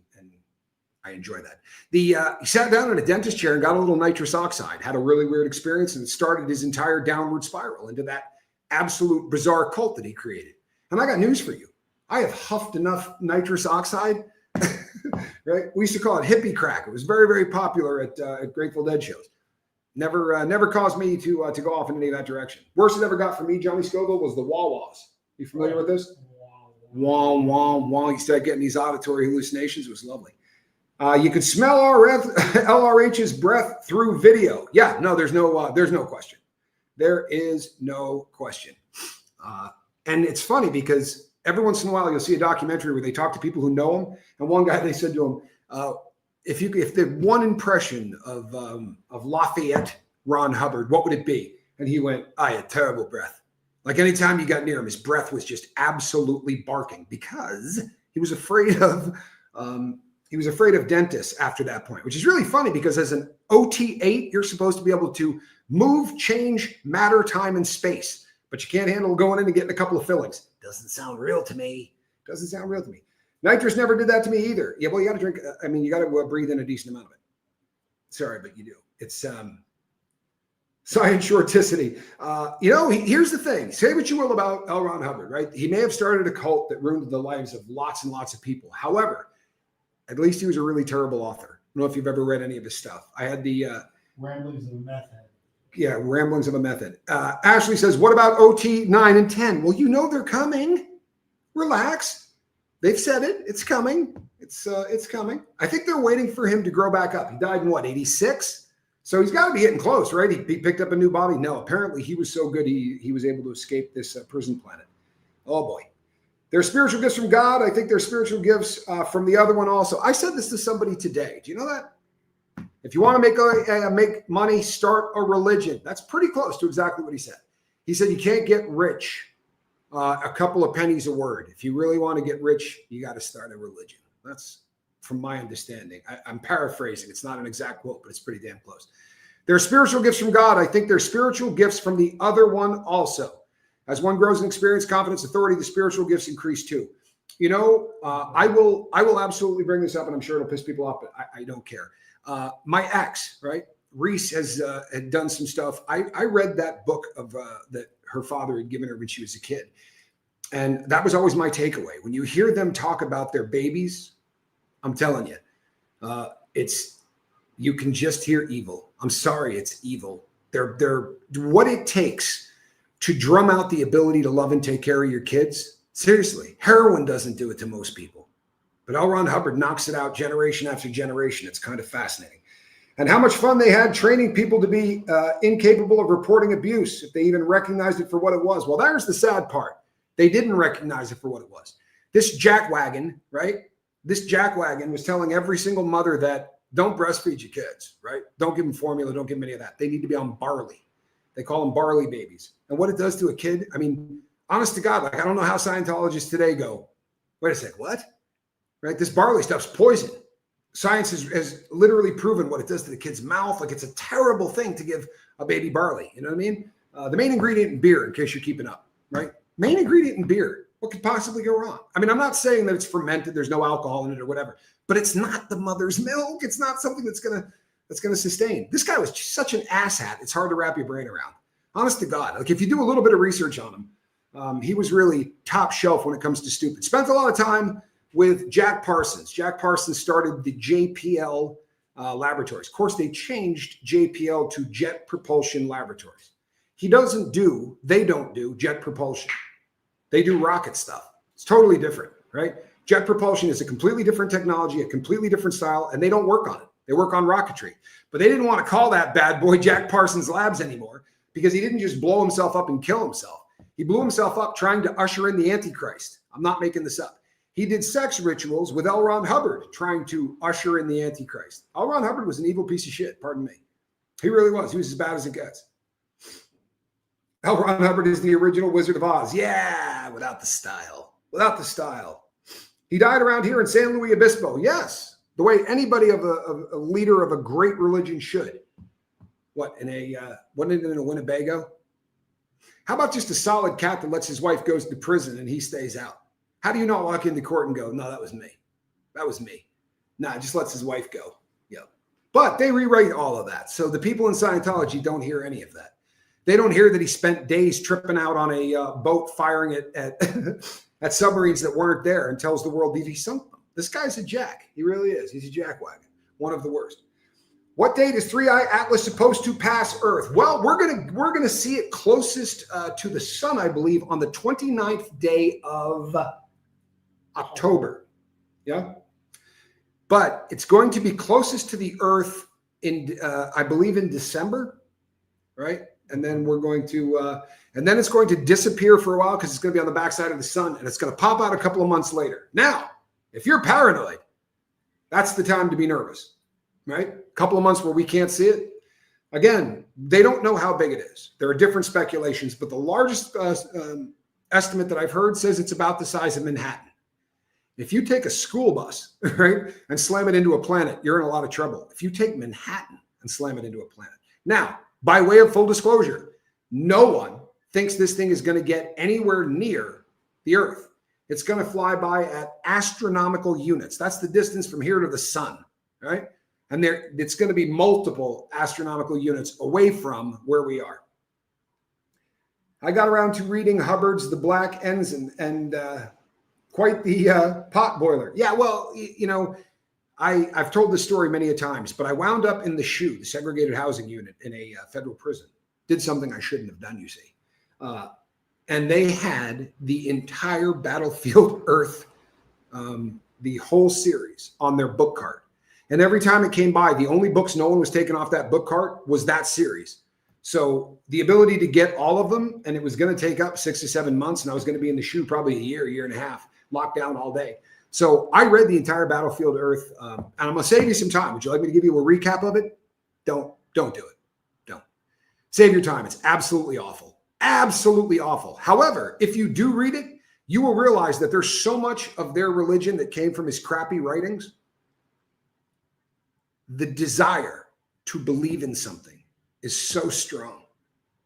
I enjoy that. He sat down in a dentist chair and got a little nitrous oxide, had a really weird experience, and started his entire downward spiral into that absolute bizarre cult that he created. And I got news for you. I have huffed enough nitrous oxide, right? We used to call it hippie crack. It was very, very popular at Grateful Dead shows. Never caused me to go off in any of that direction. Worst it ever got for me, Johnny Scoville, was the wah-wahs. You familiar with this? Wah, wah, wah. You start getting these auditory hallucinations. It was lovely. You could smell LRH's breath through video. Yeah, no, there's no question. There is no question. And it's funny because every once in a while you'll see a documentary where they talk to people who know him. And one guy, they said to him, if the one impression of Lafayette, Ron Hubbard, what would it be? And he went, I had terrible breath. Like anytime you got near him, his breath was just absolutely barking because he was afraid of dentists after that point, which is really funny because as an OT8, you're supposed to be able to move, change matter, time, and space, but you can't handle going in and getting a couple of fillings. Doesn't sound real to me. Nitrous never did that to me either. Yeah, well, you got to drink. You got to breathe in a decent amount of it. Sorry, but you do. It's science shorticity. Here's the thing. Say what you will about L. Ron Hubbard, right? He may have started a cult that ruined the lives of lots and lots of people. However, at least he was a really terrible author. I don't know if you've ever read any of his stuff. I had the Ramblings of a Method. Yeah, Ramblings of a Method. Ashley says, what about OT 9 and 10? Well, they're coming. Relax. They've said it. It's coming. It's coming. I think they're waiting for him to grow back up. He died in 86? So he's got to be getting close, right? He picked up a new body. No, apparently he was so good he was able to escape this prison planet. Oh, boy. They're spiritual gifts from God. I think they're spiritual gifts from the other one also. I said this to somebody today. Do you know that? If you want to make money, start a religion. That's pretty close to exactly what he said. He said you can't get rich a couple of pennies a word. If you really want to get rich, you got to start a religion. That's from my understanding. I'm paraphrasing. It's not an exact quote, but it's pretty damn close. They're spiritual gifts from God. I think they're spiritual gifts from the other one also. As one grows in experience, confidence, authority, the spiritual gifts increase too. I will absolutely bring this up, and I'm sure it'll piss people off, but I don't care. My ex, right? Reese had done some stuff. I read that book of that her father had given her when she was a kid. And that was always my takeaway. When you hear them talk about their babies, I'm telling you, you can just hear evil. I'm sorry, it's evil. They're what it takes to drum out the ability to love and take care of your kids. Seriously, heroin doesn't do it to most people. But L. Ron Hubbard knocks it out generation after generation. It's kind of fascinating. And how much fun they had training people to be incapable of reporting abuse if they even recognized it for what it was. Well, there's the sad part. They didn't recognize it for what it was. This jackwagon, right? This jackwagon was telling every single mother that don't breastfeed your kids, right? Don't give them formula. Don't give them any of that. They need to be on barley. They call them barley babies. And what it does to a kid, honest to God, I don't know how Scientologists today go, wait a sec, what? Right? This barley stuff's poison. Science has literally proven what it does to the kid's mouth. Like, it's a terrible thing to give a baby barley. You know what I mean? The main ingredient in beer, in case you're keeping up, right? Main ingredient in beer. What could possibly go wrong? I'm not saying that it's fermented. There's no alcohol in it or whatever, but it's not the mother's milk. It's not something that's going to sustain. This guy was just such an asshat. It's hard to wrap your brain around. Honest to God. Like, if you do a little bit of research on him, he was really top shelf when it comes to stupid. Spent a lot of time with Jack Parsons. Jack Parsons started the JPL laboratories. Of course, they changed JPL to Jet Propulsion Laboratories. They don't do jet propulsion. They do rocket stuff. It's totally different, right? Jet propulsion is a completely different technology, a completely different style, and they don't work on it. They work on rocketry. But they didn't want to call that bad boy Jack Parsons Labs anymore because he didn't just blow himself up and kill himself. He blew himself up trying to usher in the Antichrist. I'm not making this up. He did sex rituals with L. Ron Hubbard trying to usher in the Antichrist. L. Ron Hubbard was an evil piece of shit, pardon me. He really was. He was as bad as it gets. L. Ron Hubbard is the original Wizard of Oz. Yeah, without the style. Without the style. He died around here in San Luis Obispo. Yes, the way anybody of a leader of a great religion should. Wasn't it in a Winnebago? How about just a solid cat that lets his wife go to prison and he stays out? How do you not walk into court and go, no, that was me. That was me. Nah, just lets his wife go. Yeah. But they rewrite all of that. So the people in Scientology don't hear any of that. They don't hear that he spent days tripping out on a boat firing at at submarines that weren't there and tells the world that he sunk them. This guy's a jack. He really is. He's a jackwagon. One of the worst. What date is 3i Atlas supposed to pass Earth? Well, we're gonna see it closest to the sun, I believe, on the 29th day of October. Yeah, but it's going to be closest to the Earth in, I believe, in December, right? And then we're going to, and then it's going to disappear for a while because it's going to be on the backside of the sun, and it's going to pop out a couple of months later. Now, if you're paranoid, that's the time to be nervous. Right? A couple of months where we can't see it. Again, they don't know how big it is. There are different speculations, but the largest estimate that I've heard says it's about the size of Manhattan. If you take a school bus, right, and slam it into a planet, you're in a lot of trouble. If you take Manhattan and slam it into a planet. Now, by way of full disclosure, no one thinks this thing is going to get anywhere near the Earth. It's going to fly by at astronomical units. That's the distance from here to the sun, right? And it's going to be multiple astronomical units away from where we are. I got around to reading Hubbard's The Black Ensign, and quite the pot boiler. Yeah, well, you know, I've told this story many a times, but I wound up in the SHU, the segregated housing unit in a federal prison. Did something I shouldn't have done, you see. And they had the entire Battlefield Earth, the whole series on their book cart. And every time it came by, the only books no one was taking off that book cart was that series. So the ability to get all of them, and it was going to take up 6 to 7 months, and I was going to be in the SHU probably a year and a half, locked down all day. So I read the entire Battlefield Earth, and I'm going to save you some time. Would you like me to give you a recap of it? Don't do it. Don't. Save your time. It's absolutely awful. Absolutely awful. However, if you do read it, you will realize that there's so much of their religion that came from his crappy writings. The desire to believe in something is so strong.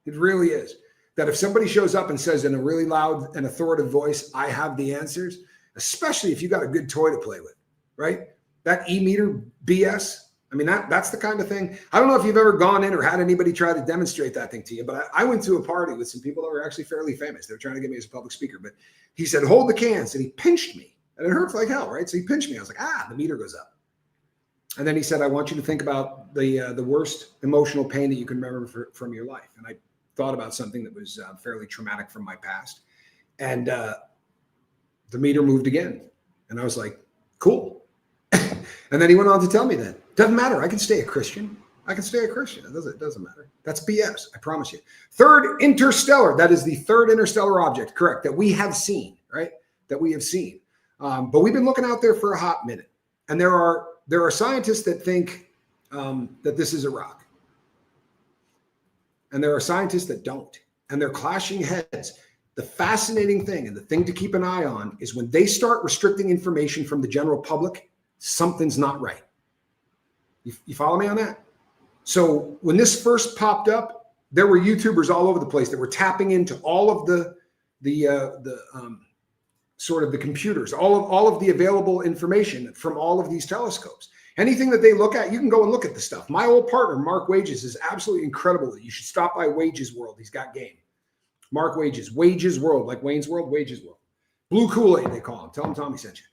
It really is. That if somebody shows up and says in a really loud and authoritative voice, I have the answers, especially if you got a good toy to play with, right? That e-meter BS. I mean, that's the kind of thing. I don't know if you've ever gone in or had anybody try to demonstrate that thing to you, but I went to a party with some people that were actually fairly famous. They were trying to get me as a public speaker, but he said, hold the cans, and he pinched me. And it hurts like hell, right? So he pinched me. I was like, the meter goes up. And then he said, I want you to think about the worst emotional pain that you can remember from your life. And I thought about something that was fairly traumatic from my past. And the meter moved again. And I was like, cool. And then he went on to tell me that doesn't matter. I can stay a Christian. I can stay a Christian. It doesn't matter. That's BS. I promise you. Third, Interstellar. That is the third interstellar object, correct, that we have seen, right? That we have seen. But we've been looking out there for a hot minute. And there are scientists that think that this is a rock. And there are scientists that don't. And they're clashing heads. The fascinating thing and the thing to keep an eye on is when they start restricting information from the general public, something's not right. You follow me on that? So when this first popped up, there were YouTubers all over the place that were tapping into all of the sort of the computers, all of the available information from all of these telescopes. Anything that they look at, you can go and look at the stuff. My old partner, Mark Wages, is absolutely incredible. You should stop by Wages World. He's got game. Mark Wages, Wages World, like Wayne's World, Wages World. Blue Kool-Aid, they call him. Tell him Tommy sent you.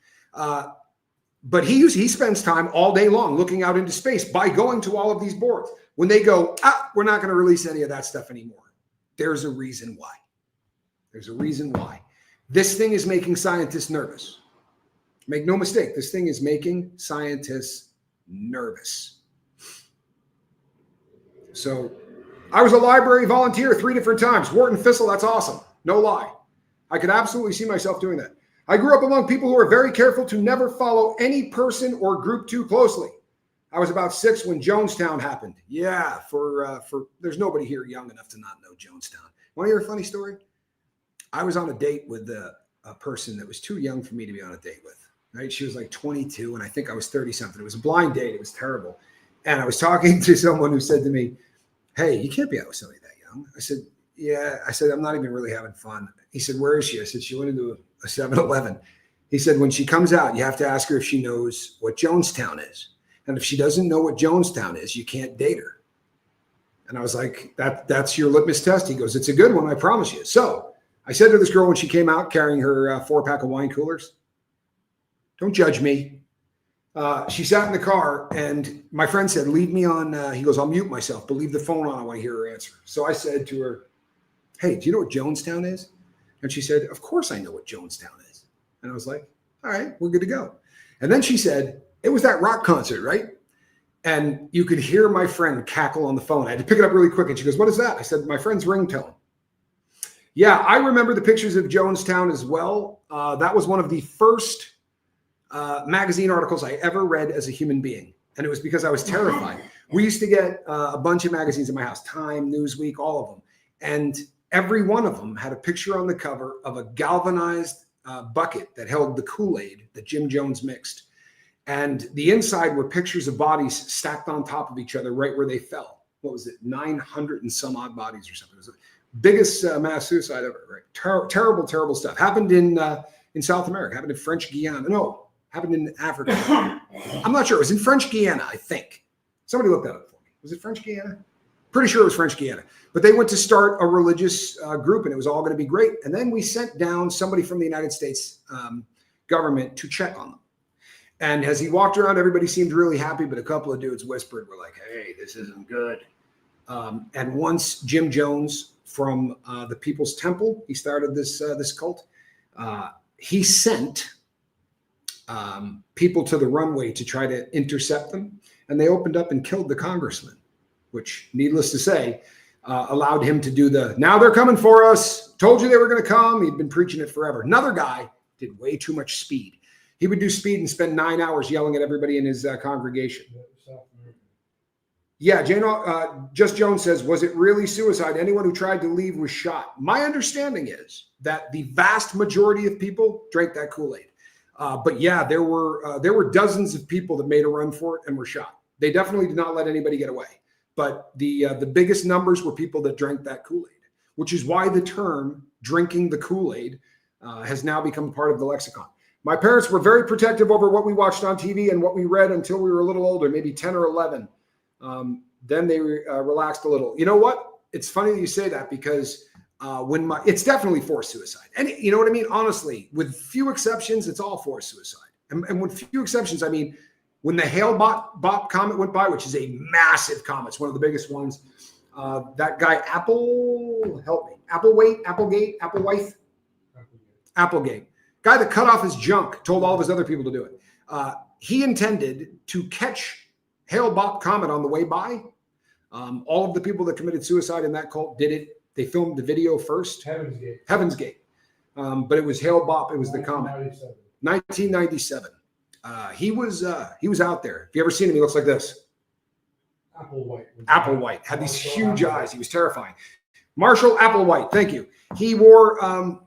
But he spends time all day long looking out into space by going to all of these boards. When they go, we're not going to release any of that stuff anymore. There's a reason why. There's a reason why. This thing is making scientists nervous. Make no mistake, this thing is making scientists nervous. So I was a library volunteer 3 different times. Wharton Thistle, that's awesome. No lie. I could absolutely see myself doing that. I grew up among people who are very careful to never follow any person or group too closely. I was about 6 when Jonestown happened. Yeah, for there's nobody here young enough to not know Jonestown. Want to hear a funny story? I was on a date with a person that was too young for me to be on a date with. Right? She was like 22, and I think I was 30 something. It was a blind date. It was terrible. And I was talking to someone who said to me, "Hey, you can't be out with somebody that young." I said, "Yeah." I said, "I'm not even really having fun." He said, "Where is she?" I said, "She went into a 7-Eleven. He said, "When she comes out, you have to ask her if she knows what Jonestown is. And if she doesn't know what Jonestown is, you can't date her." And I was like, that's your litmus test? He goes, "It's a good one, I promise you." So I said to this girl when she came out carrying her 4-pack of wine coolers, don't judge me. She sat in the car and my friend said, leave me on. He goes, I'll mute myself, but leave the phone on. I want to hear her answer. So I said to her, hey, do you know what Jonestown is? And she said, of course I know what Jonestown is. And I was like, all right, we're good to go. And then she said, it was that rock concert, right? And you could hear my friend cackle on the phone. I had to pick it up really quick. And she goes, what is that? I said, my friend's ringtone. Yeah, I remember the pictures of Jonestown as well. That was one of the first magazine articles I ever read as a human being. And it was because I was terrified. We used to get a bunch of magazines in my house, Time, Newsweek, all of them. And every one of them had a picture on the cover of a galvanized bucket that held the Kool-Aid that Jim Jones mixed. And the inside were pictures of bodies stacked on top of each other right where they fell. What was it? 900 and some odd bodies or something. It was the biggest mass suicide ever, right? Terrible, terrible stuff. Happened in South America, happened in French Guiana. No, happened in Africa. I'm not sure. It was in French Guiana, I think. Somebody look that up for me. Was it French Guiana? Pretty sure it was French Guiana. But they went to start a religious group and it was all going to be great. And then we sent down somebody from the United States government to check on them. And as he walked around, everybody seemed really happy, but a couple of dudes whispered, were like, hey, this isn't good. And once Jim Jones from the People's Temple, he started this cult, he sent people to the runway to try to intercept them. And they opened up and killed the congressman, which, needless to say, allowed him to do now they're coming for us. Told you they were going to come. He'd been preaching it forever. Another guy did way too much speed. He would do speed and spend 9 hours yelling at everybody in his congregation. Yeah, Just Jones says, was it really suicide? Anyone who tried to leave was shot. My understanding is that the vast majority of people drank that Kool-Aid. But yeah, there were dozens of people that made a run for it and were shot. They definitely did not let anybody get away. But the biggest numbers were people that drank that Kool-Aid, which is why the term drinking the Kool-Aid has now become part of the lexicon. My parents were very protective over what we watched on TV and what we read until we were a little older, maybe 10 or 11. Then they relaxed a little. You know what? It's funny that you say that because it's definitely forced suicide. And you know what I mean? Honestly, with few exceptions, it's all forced suicide. And with few exceptions, I mean, when the Hale-Bopp comet went by, which is a massive comet, it's one of the biggest ones, that guy, Applegate, guy that cut off his junk, told all of his other people to do it. He intended to catch Hale-Bopp comet on the way by. All of the people that committed suicide in that cult did it. They filmed the video first. Heaven's Gate. But it was Hale-Bopp. It was the comet. 1997. He was out there. If you ever seen him, he looks like this. Applewhite. Had these huge eyes. He was terrifying. Marshall Applewhite. Thank you. He wore,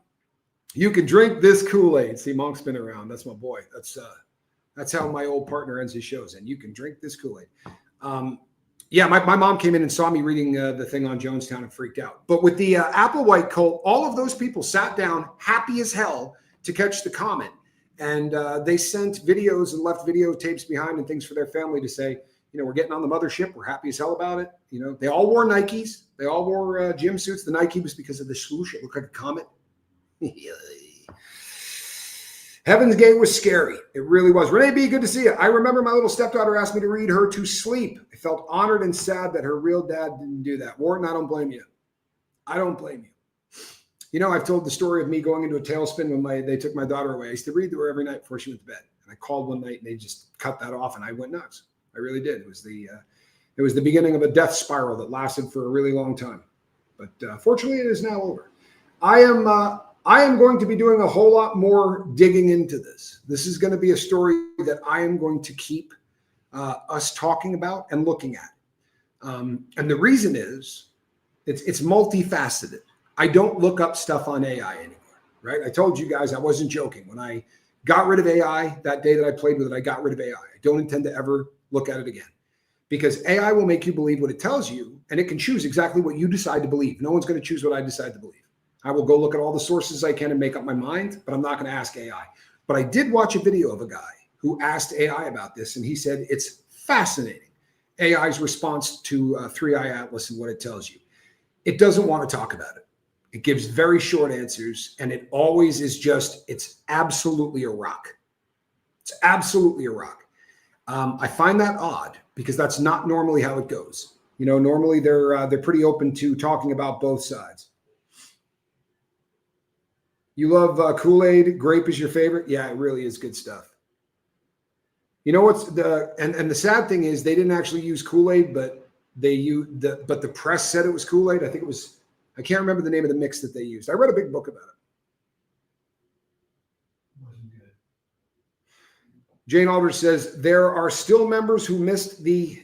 you can drink this Kool-Aid. See, Monk's been around. That's my boy. That's how my old partner ends his shows. And you can drink this Kool-Aid. Yeah, my mom came in and saw me reading the thing on Jonestown and freaked out. But with the Applewhite cult, all of those people sat down happy as hell to catch the comet. And they sent videos and left videotapes behind and things for their family to say, you know, we're getting on the mothership. We're happy as hell about it. You know, they all wore Nikes. They all wore gym suits. The Nike was because of the swoosh. It looked like a comet. Heaven's Gate was scary. It really was. Renee B., good to see you. I remember my little stepdaughter asked me to read her to sleep. I felt honored and sad that her real dad didn't do that. Warren, I don't blame you. I don't blame you. You know, I've told the story of me going into a tailspin when they took my daughter away. I used to read to her every night before she went to bed. And I called one night and they just cut that off and I went nuts. I really did. It was the beginning of a death spiral that lasted for a really long time. But fortunately, it is now over. I am going to be doing a whole lot more digging into this. This is going to be a story that I am going to keep us talking about and looking at. And the reason is it's multifaceted. I don't look up stuff on AI anymore, right? I told you guys I wasn't joking. When I got rid of AI, that day that I played with it, I got rid of AI. I don't intend to ever look at it again because AI will make you believe what it tells you and it can choose exactly what you decide to believe. No one's going to choose what I decide to believe. I will go look at all the sources I can and make up my mind, but I'm not going to ask AI. But I did watch a video of a guy who asked AI about this, and he said it's fascinating, AI's response to 3i Atlas and what it tells you. It doesn't want to talk about it. It gives very short answers, and it always is just, it's absolutely a rock. It's absolutely a rock. I find that odd because that's not normally how it goes. You know, normally they're pretty open to talking about both sides. You love Kool-Aid. Grape is your favorite. Yeah, it really is good stuff. You know what's the sad thing is they didn't actually use Kool-Aid, but the press said it was Kool-Aid. I think it was, I can't remember the name of the mix that they used. I read a big book about it. Wasn't good. Jane Aldridge says there are still members who missed the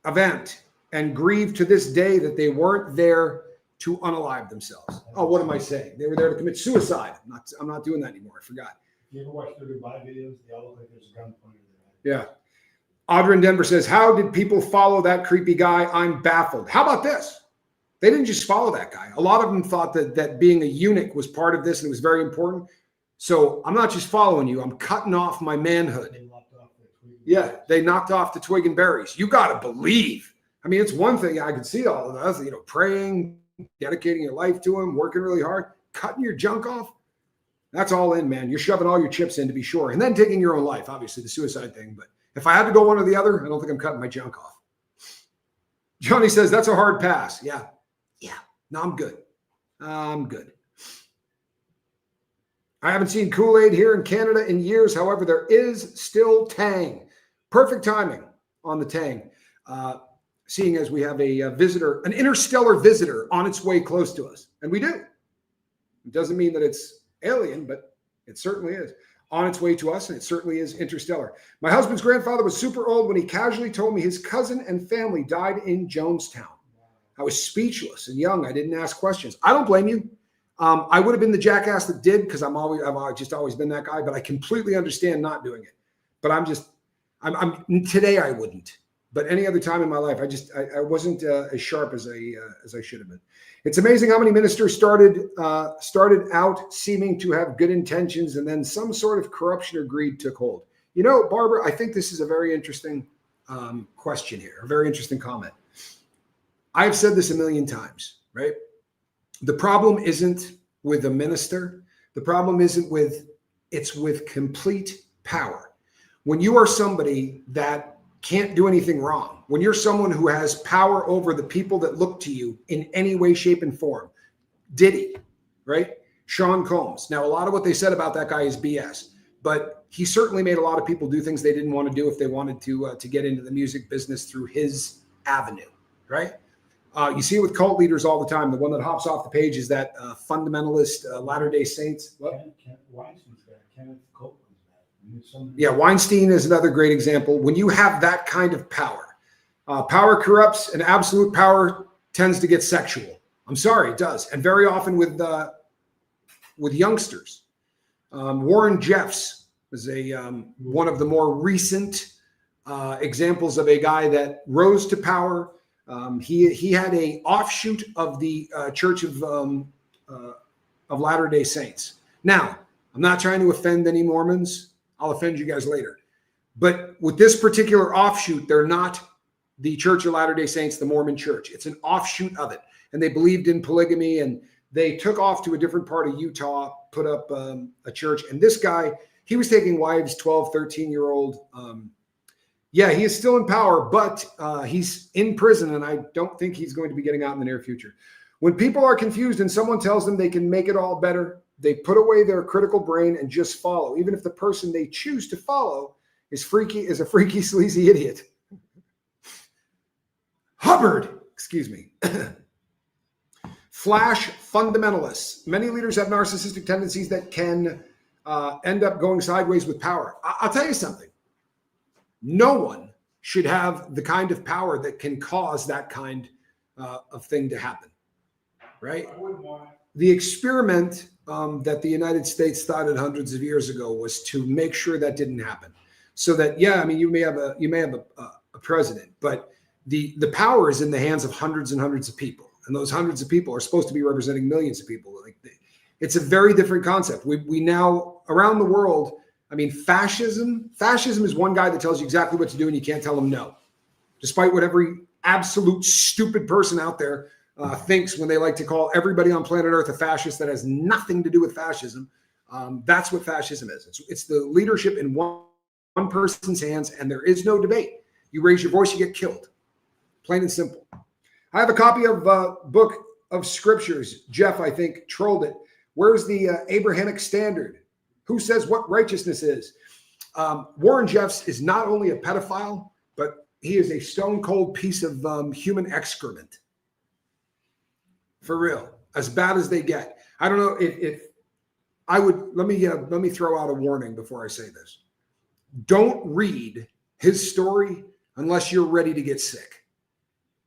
event and grieve to this day that they weren't there to unalive themselves. Oh, what am I saying? They were there to commit suicide. I'm not doing that anymore. I forgot. You ever watch their goodbye videos? They all look like there's a gun pointed at Yeah. their head. Audra in Denver says, how did people follow that creepy guy? I'm baffled. How about this? They didn't just follow that guy. A lot of them thought that being a eunuch was part of this and it was very important. So I'm not just following you. I'm cutting off my manhood. They lopped off their twig. Yeah, they knocked off the twig and berries. You got to believe. I mean, it's one thing. I can see all of that, you know, praying, dedicating your life to him, working really hard, cutting your junk off. That's all in, man. You're shoving all your chips in, to be sure. And then taking your own life, obviously the suicide thing. But if I had to go one or the other, I don't think I'm cutting my junk off. Johnny says, that's a hard pass. Yeah. No, I'm good. I'm good. I haven't seen Kool-Aid here in Canada in years. However, there is still Tang. Perfect timing on the Tang. Seeing as we have a visitor, an interstellar visitor on its way close to us. And we do. It doesn't mean that it's alien, but it certainly is on its way to us, and it certainly is interstellar. My husband's grandfather was super old when he casually told me his cousin and family died in Jonestown. I was speechless and young. I didn't ask questions. I don't blame you. I would have been the jackass that did because I've just always been that guy, but I completely understand not doing it. But I'm today I wouldn't. But any other time in my life, I wasn't as sharp as I should have been. It's amazing how many ministers started out seeming to have good intentions, and then some sort of corruption or greed took hold. You know, Barbara, I think this is a very interesting question here, a very interesting comment. I've said this a million times, right? The problem isn't with a minister. The problem isn't it's with complete power. When you are somebody that can't do anything wrong, when you're someone who has power over the people that look to you in any way, shape, and form, Diddy, right? Sean Combs. Now, a lot of what they said about that guy is BS, but he certainly made a lot of people do things they didn't want to do if they wanted to get into the music business through his avenue, right? You see it with cult leaders all the time. The one that hops off the page is that fundamentalist Latter-day Saints. Weinstein's bad. Kenneth Copeland's bad. Yeah, Weinstein is another great example. When you have that kind of power, power corrupts, and absolute power tends to get sexual. I'm sorry, it does. And very often with youngsters. Warren Jeffs is one of the more recent examples of a guy that rose to power. He had a offshoot of the Church of Latter-day Saints. Now, I'm not trying to offend any Mormons. I'll offend you guys later. But with this particular offshoot, they're not the Church of Latter-day Saints, the Mormon Church. It's an offshoot of it. And they believed in polygamy, and they took off to a different part of Utah, put up a church. And this guy, he was taking wives, 12, 13-year-old. Yeah, he is still in power, but he's in prison, and I don't think he's going to be getting out in the near future. When people are confused and someone tells them they can make it all better, they put away their critical brain and just follow, even if the person they choose to follow is a freaky, sleazy idiot. Hubbard, excuse me. Flash fundamentalists. Many leaders have narcissistic tendencies that can end up going sideways with power. I'll tell you something. No one should have the kind of power that can cause that kind of thing to happen, right? I wouldn't want it. The experiment that the United States started hundreds of years ago was to make sure that didn't happen. So that, yeah, I mean, you may have a president, but the power is in the hands of hundreds and hundreds of people, and those hundreds of people are supposed to be representing millions of people. Like, it's a very different concept. We now around the world. I mean, fascism is one guy that tells you exactly what to do and you can't tell him no, despite what every absolute stupid person out there thinks when they like to call everybody on planet Earth a fascist that has nothing to do with fascism. That's what fascism is. It's the leadership in one person's hands, and there is no debate. You raise your voice, you get killed. Plain and simple. I have a copy of Book of Scriptures. Jeff, I think, trolled it. Where's the Abrahamic standard? Who says what righteousness is? Warren Jeffs is not only a pedophile, but he is a stone cold piece of human excrement. For real, as bad as they get. I don't know if I would. Let me throw out a warning before I say this. Don't read his story unless you're ready to get sick.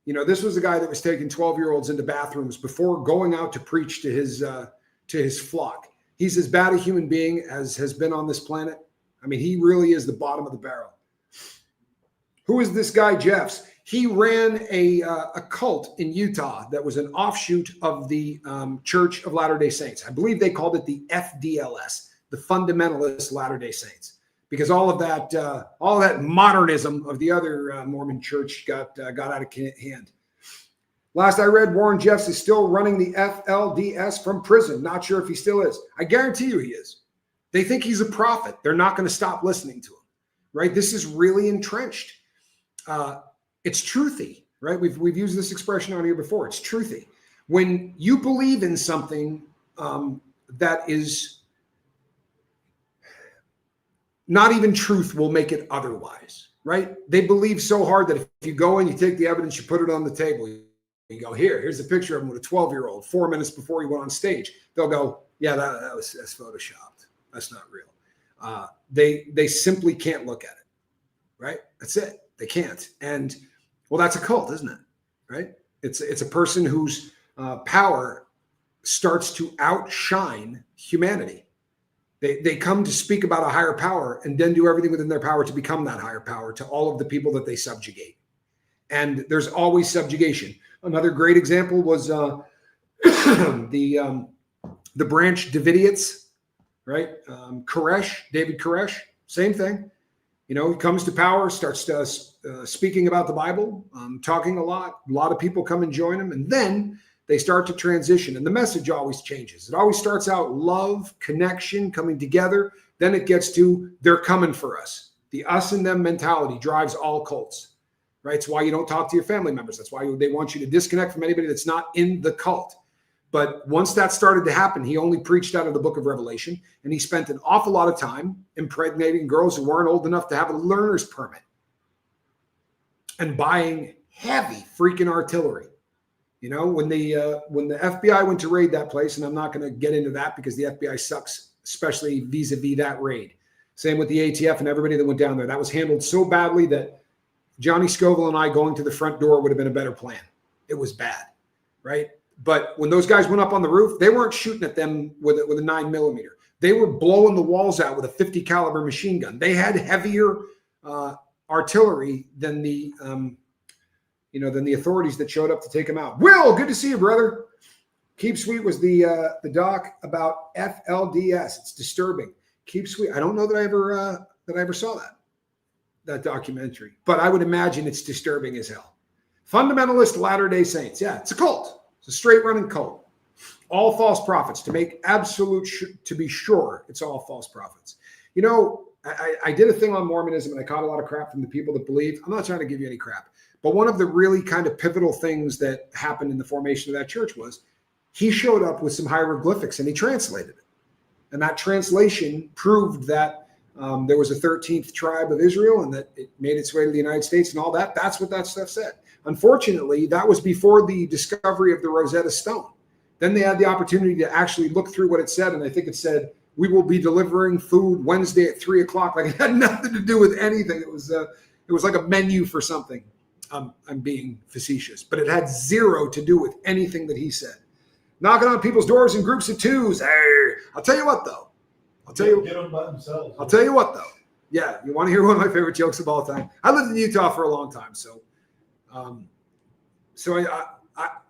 You know, this was a guy that was taking 12-year-olds into bathrooms before going out to preach to his flock. He's as bad a human being as has been on this planet. I mean, he really is the bottom of the barrel. Who is this guy, Jeffs? He ran a cult in Utah that was an offshoot of the Church of Latter-day Saints. I believe they called it the FDLS, the Fundamentalist Latter-day Saints, because all of that modernism of the other Mormon church got out of hand. Last I read, Warren Jeffs is still running the FLDS from prison. Not sure if he still is. I guarantee you he is. They think he's a prophet. They're not going to stop listening to him, right? This is really entrenched. It's truthy, right? We've used this expression on here before. It's truthy. When you believe in something that is not even truth will make it otherwise, right? They believe so hard that if you go and you take the evidence, you put it on the table, you go, here's a picture of him with a 12-year-old 4 minutes before he went on stage. They'll go, yeah, that's photoshopped. That's not real. They simply can't look at it, right? That's it. They can't. And well, that's a cult, isn't it? Right? It's a person whose power starts to outshine humanity. They come to speak about a higher power and then do everything within their power to become that higher power to all of the people that they subjugate. And there's always subjugation. Another great example was the branch Davidians, right? David Koresh, same thing. You know, he comes to power, starts speaking about the Bible, talking a lot. A lot of people come and join him, and then they start to transition, and the message always changes. It always starts out love, connection, coming together. Then it gets to they're coming for us. The us and them mentality drives all cults, right? It's why you don't talk to your family members. That's why they want you to disconnect from anybody that's not in the cult. But once that started to happen, he only preached out of the book of Revelation, and he spent an awful lot of time impregnating girls who weren't old enough to have a learner's permit and buying heavy freaking artillery. You know, when the FBI went to raid that place, and I'm not going to get into that because the FBI sucks, especially vis-a-vis that raid. Same with the ATF and everybody that went down there. That was handled so badly that Johnny Scoville and I going to the front door would have been a better plan. It was bad, right? But when those guys went up on the roof, they weren't shooting at them with a 9mm. They were blowing the walls out with a 50 caliber machine gun. They had heavier artillery than the authorities that showed up to take them out. Will, good to see you, brother. Keep Sweet was the doc about FLDS. It's disturbing. Keep Sweet. I don't know that I ever saw that documentary, but I would imagine it's disturbing as hell. Fundamentalist Latter-day Saints. Yeah, it's a cult. It's a straight running cult. All false prophets. To make absolute to be sure, it's all false prophets. You know, I did a thing on Mormonism, and I caught a lot of crap from the people that believe. I'm not trying to give you any crap, but one of the really kind of pivotal things that happened in the formation of that church was he showed up with some hieroglyphics and he translated it. And that translation proved that there was a 13th tribe of Israel and that it made its way to the United States and all that. That's what that stuff said. Unfortunately, that was before the discovery of the Rosetta Stone. Then they had the opportunity to actually look through what it said. And I think it said, we will be delivering food Wednesday at 3:00. Like it had nothing to do with anything. It was like a menu for something. I'm being facetious, but it had zero to do with anything that he said. Knocking on people's doors in groups of twos. Hey, I'll tell you what, though. Get them by themselves. I'll tell you what, though. Yeah, you want to hear one of my favorite jokes of all time? I lived in Utah for a long time, so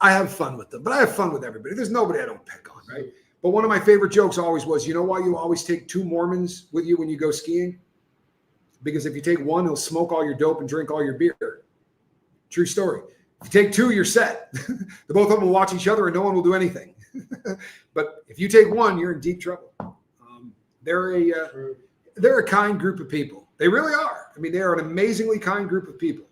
I have fun with them, but I have fun with everybody. There's nobody I don't pick on, right? But one of my favorite jokes always was, you know why you always take 2 Mormons with you when you go skiing? Because if you take one, he'll smoke all your dope and drink all your beer. True story. If you take two, you're set. The both of them will watch each other and no one will do anything. But if you take one, you're in deep trouble. They're a kind group of people. They really are. I mean, they are an amazingly kind group of people.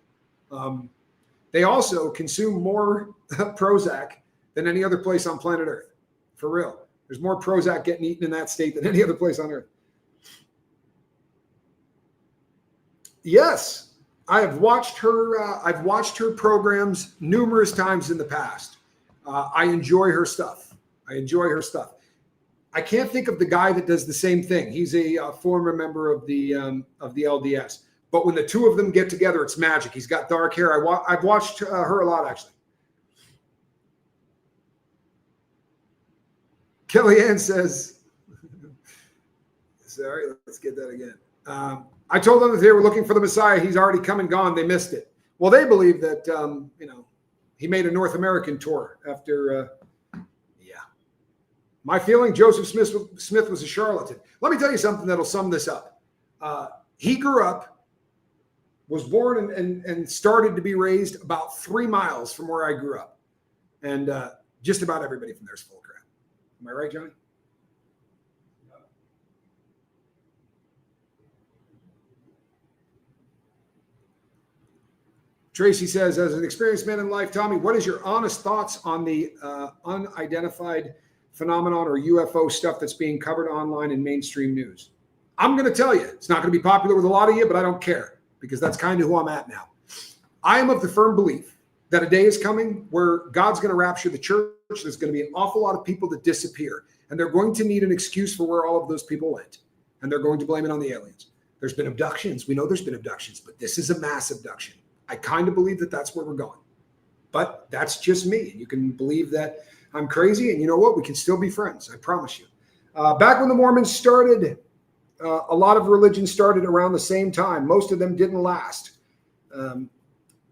They also consume more Prozac than any other place on planet Earth. For real. There's more Prozac getting eaten in that state than any other place on Earth. Yes, I've watched her programs numerous times in the past. I enjoy her stuff. I can't think of the guy that does the same thing. He's a former member of the LDS. But when the two of them get together, it's magic. He's got dark hair. I've watched her a lot, actually. Kellyanne says, sorry, let's get that again. I told them that they were looking for the Messiah. He's already come and gone. They missed it. Well, they believe that, he made a North American tour after, My feeling, Joseph Smith was a charlatan. Let me tell you something that'll sum this up. He grew up, was born and started to be raised about 3 miles from where I grew up. And just about everybody from there is full of crap. Am I right, Johnny? Tracy says, as an experienced man in life, Tommy, what is your honest thoughts on the unidentified phenomenon or UFO stuff that's being covered online in mainstream news? I'm going to tell you, it's not going to be popular with a lot of you, but I don't care because that's kind of who I'm at now. I am of the firm belief that a day is coming where God's going to rapture the church. There's going to be an awful lot of people that disappear, and they're going to need an excuse for where all of those people went, and they're going to blame it on the aliens. There's been abductions. We know there's been abductions, but this is a mass abduction. I kind of believe that that's where we're going, but that's just me. You can believe that I'm crazy, and you know what? We can still be friends. I promise you. Back when the Mormons started, a lot of religions started around the same time. Most of them didn't last.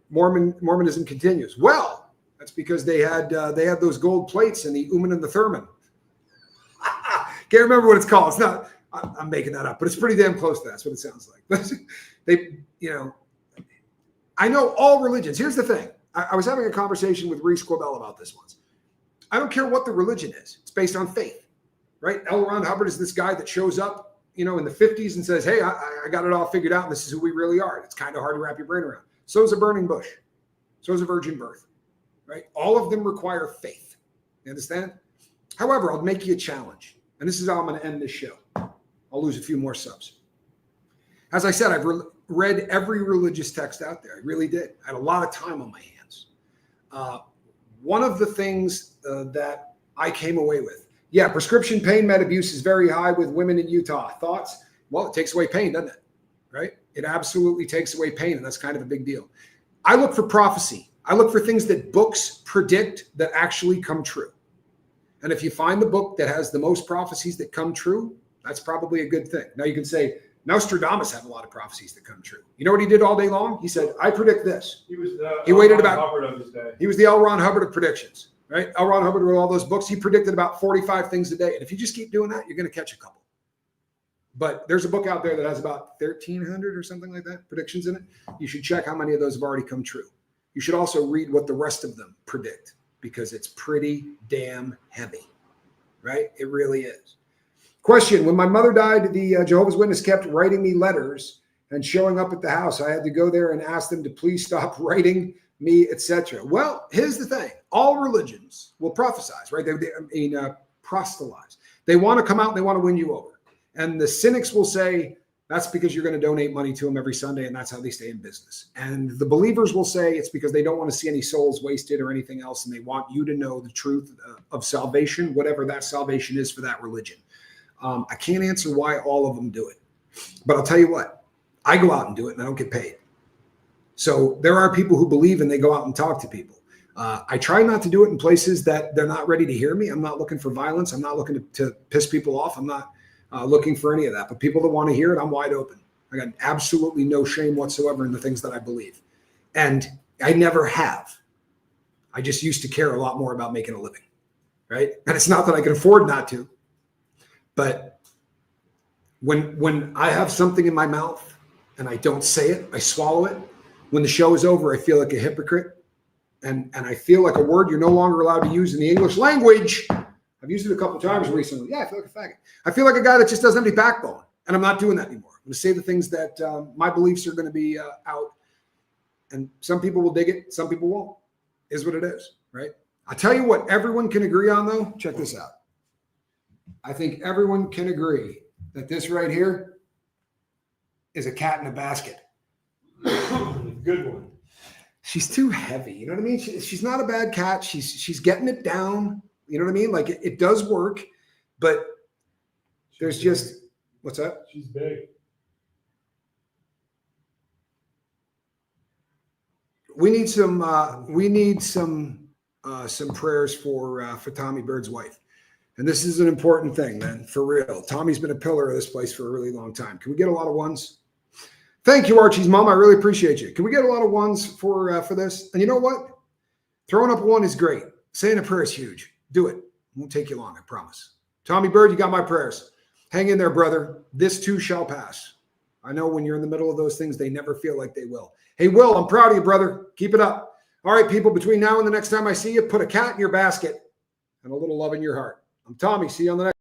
Mormonism continues. Well, that's because they had those gold plates and the Uman and the Thurman. Can't remember what it's called. It's not. I'm making that up, but it's pretty damn close to that. That's what it sounds like. But I know all religions. Here's the thing. I was having a conversation with Reese Corbell about this once. I don't care what the religion is. It's based on faith, right? Ron Hubbard is this guy that shows up, in the 50s and says, hey, I got it all figured out. And this is who we really are. It's kind of hard to wrap your brain around. So is a burning bush. So is a virgin birth, right? All of them require faith. You understand? However, I'll make you a challenge. And this is how I'm going to end this show. I'll lose a few more subs. As I said, I've read every religious text out there. I really did. I had a lot of time on my hands. One of the things that I came away with, prescription pain med abuse is very high with women in Utah. Thoughts? Well, it takes away pain, doesn't it? Right? It absolutely takes away pain, and that's kind of a big deal. I look for prophecy. I look for things that books predict that actually come true. And if you find the book that has the most prophecies that come true, that's probably a good thing. Now you can say, Nostradamus had a lot of prophecies that come true. You know what he did all day long? He said, I predict this. He was the Hubbard of his day. He was the L. Ron Hubbard of predictions, right? L. Ron Hubbard wrote all those books. He predicted about 45 things a day. And if you just keep doing that, you're going to catch a couple. But there's a book out there that has about 1,300 or something like that predictions in it. You should check how many of those have already come true. You should also read what the rest of them predict because it's pretty damn heavy, right? It really is. Question, when my mother died, the Jehovah's Witness kept writing me letters and showing up at the house. I had to go there and ask them to please stop writing me, etc. Well, here's the thing. All religions will prophesize, right? They proselytize. They want to come out and they want to win you over. And the cynics will say, that's because you're going to donate money to them every Sunday, and that's how they stay in business. And the believers will say it's because they don't want to see any souls wasted or anything else, and they want you to know the truth of salvation, whatever that salvation is for that religion. I can't answer why all of them do it. But I'll tell you what, I go out and do it, and I don't get paid. So there are people who believe, and they go out and talk to people. I try not to do it in places that they're not ready to hear me. I'm not looking for violence. I'm not looking to piss people off. I'm not looking for any of that. But people that want to hear it, I'm wide open. I got absolutely no shame whatsoever in the things that I believe. And I never have. I just used to care a lot more about making a living, right? And it's not that I can afford not to. But when I have something in my mouth and I don't say it, I swallow it. When the show is over, I feel like a hypocrite. And I feel like a word you're no longer allowed to use in the English language. I've used it a couple of times recently. Yeah, I feel like a faggot. I feel like a guy that just doesn't have any backbone. And I'm not doing that anymore. I'm going to say the things that my beliefs are going to be out. And some people will dig it. Some people won't. Is what it is, right? I'll tell you what everyone can agree on, though. Check this out. I think everyone can agree that this right here is a cat in a basket. Good one. She's too heavy. You know what I mean? She's not a bad cat. She's getting it down. You know what I mean? Like it does work, but there's just, what's that? She's big. We need some prayers for Tommy Bird's wife. And this is an important thing, man, for real. Tommy's been a pillar of this place for a really long time. Can we get a lot of ones? Thank you, Archie's mom. I really appreciate you. Can we get a lot of ones for this? And you know what? Throwing up one is great. Saying a prayer is huge. Do it. It won't take you long, I promise. Tommy Bird, you got my prayers. Hang in there, brother. This too shall pass. I know when you're in the middle of those things, they never feel like they will. Hey, Will, I'm proud of you, brother. Keep it up. All right, people, between now and the next time I see you, put a cat in your basket and a little love in your heart. I'm Tommy. See you on the next.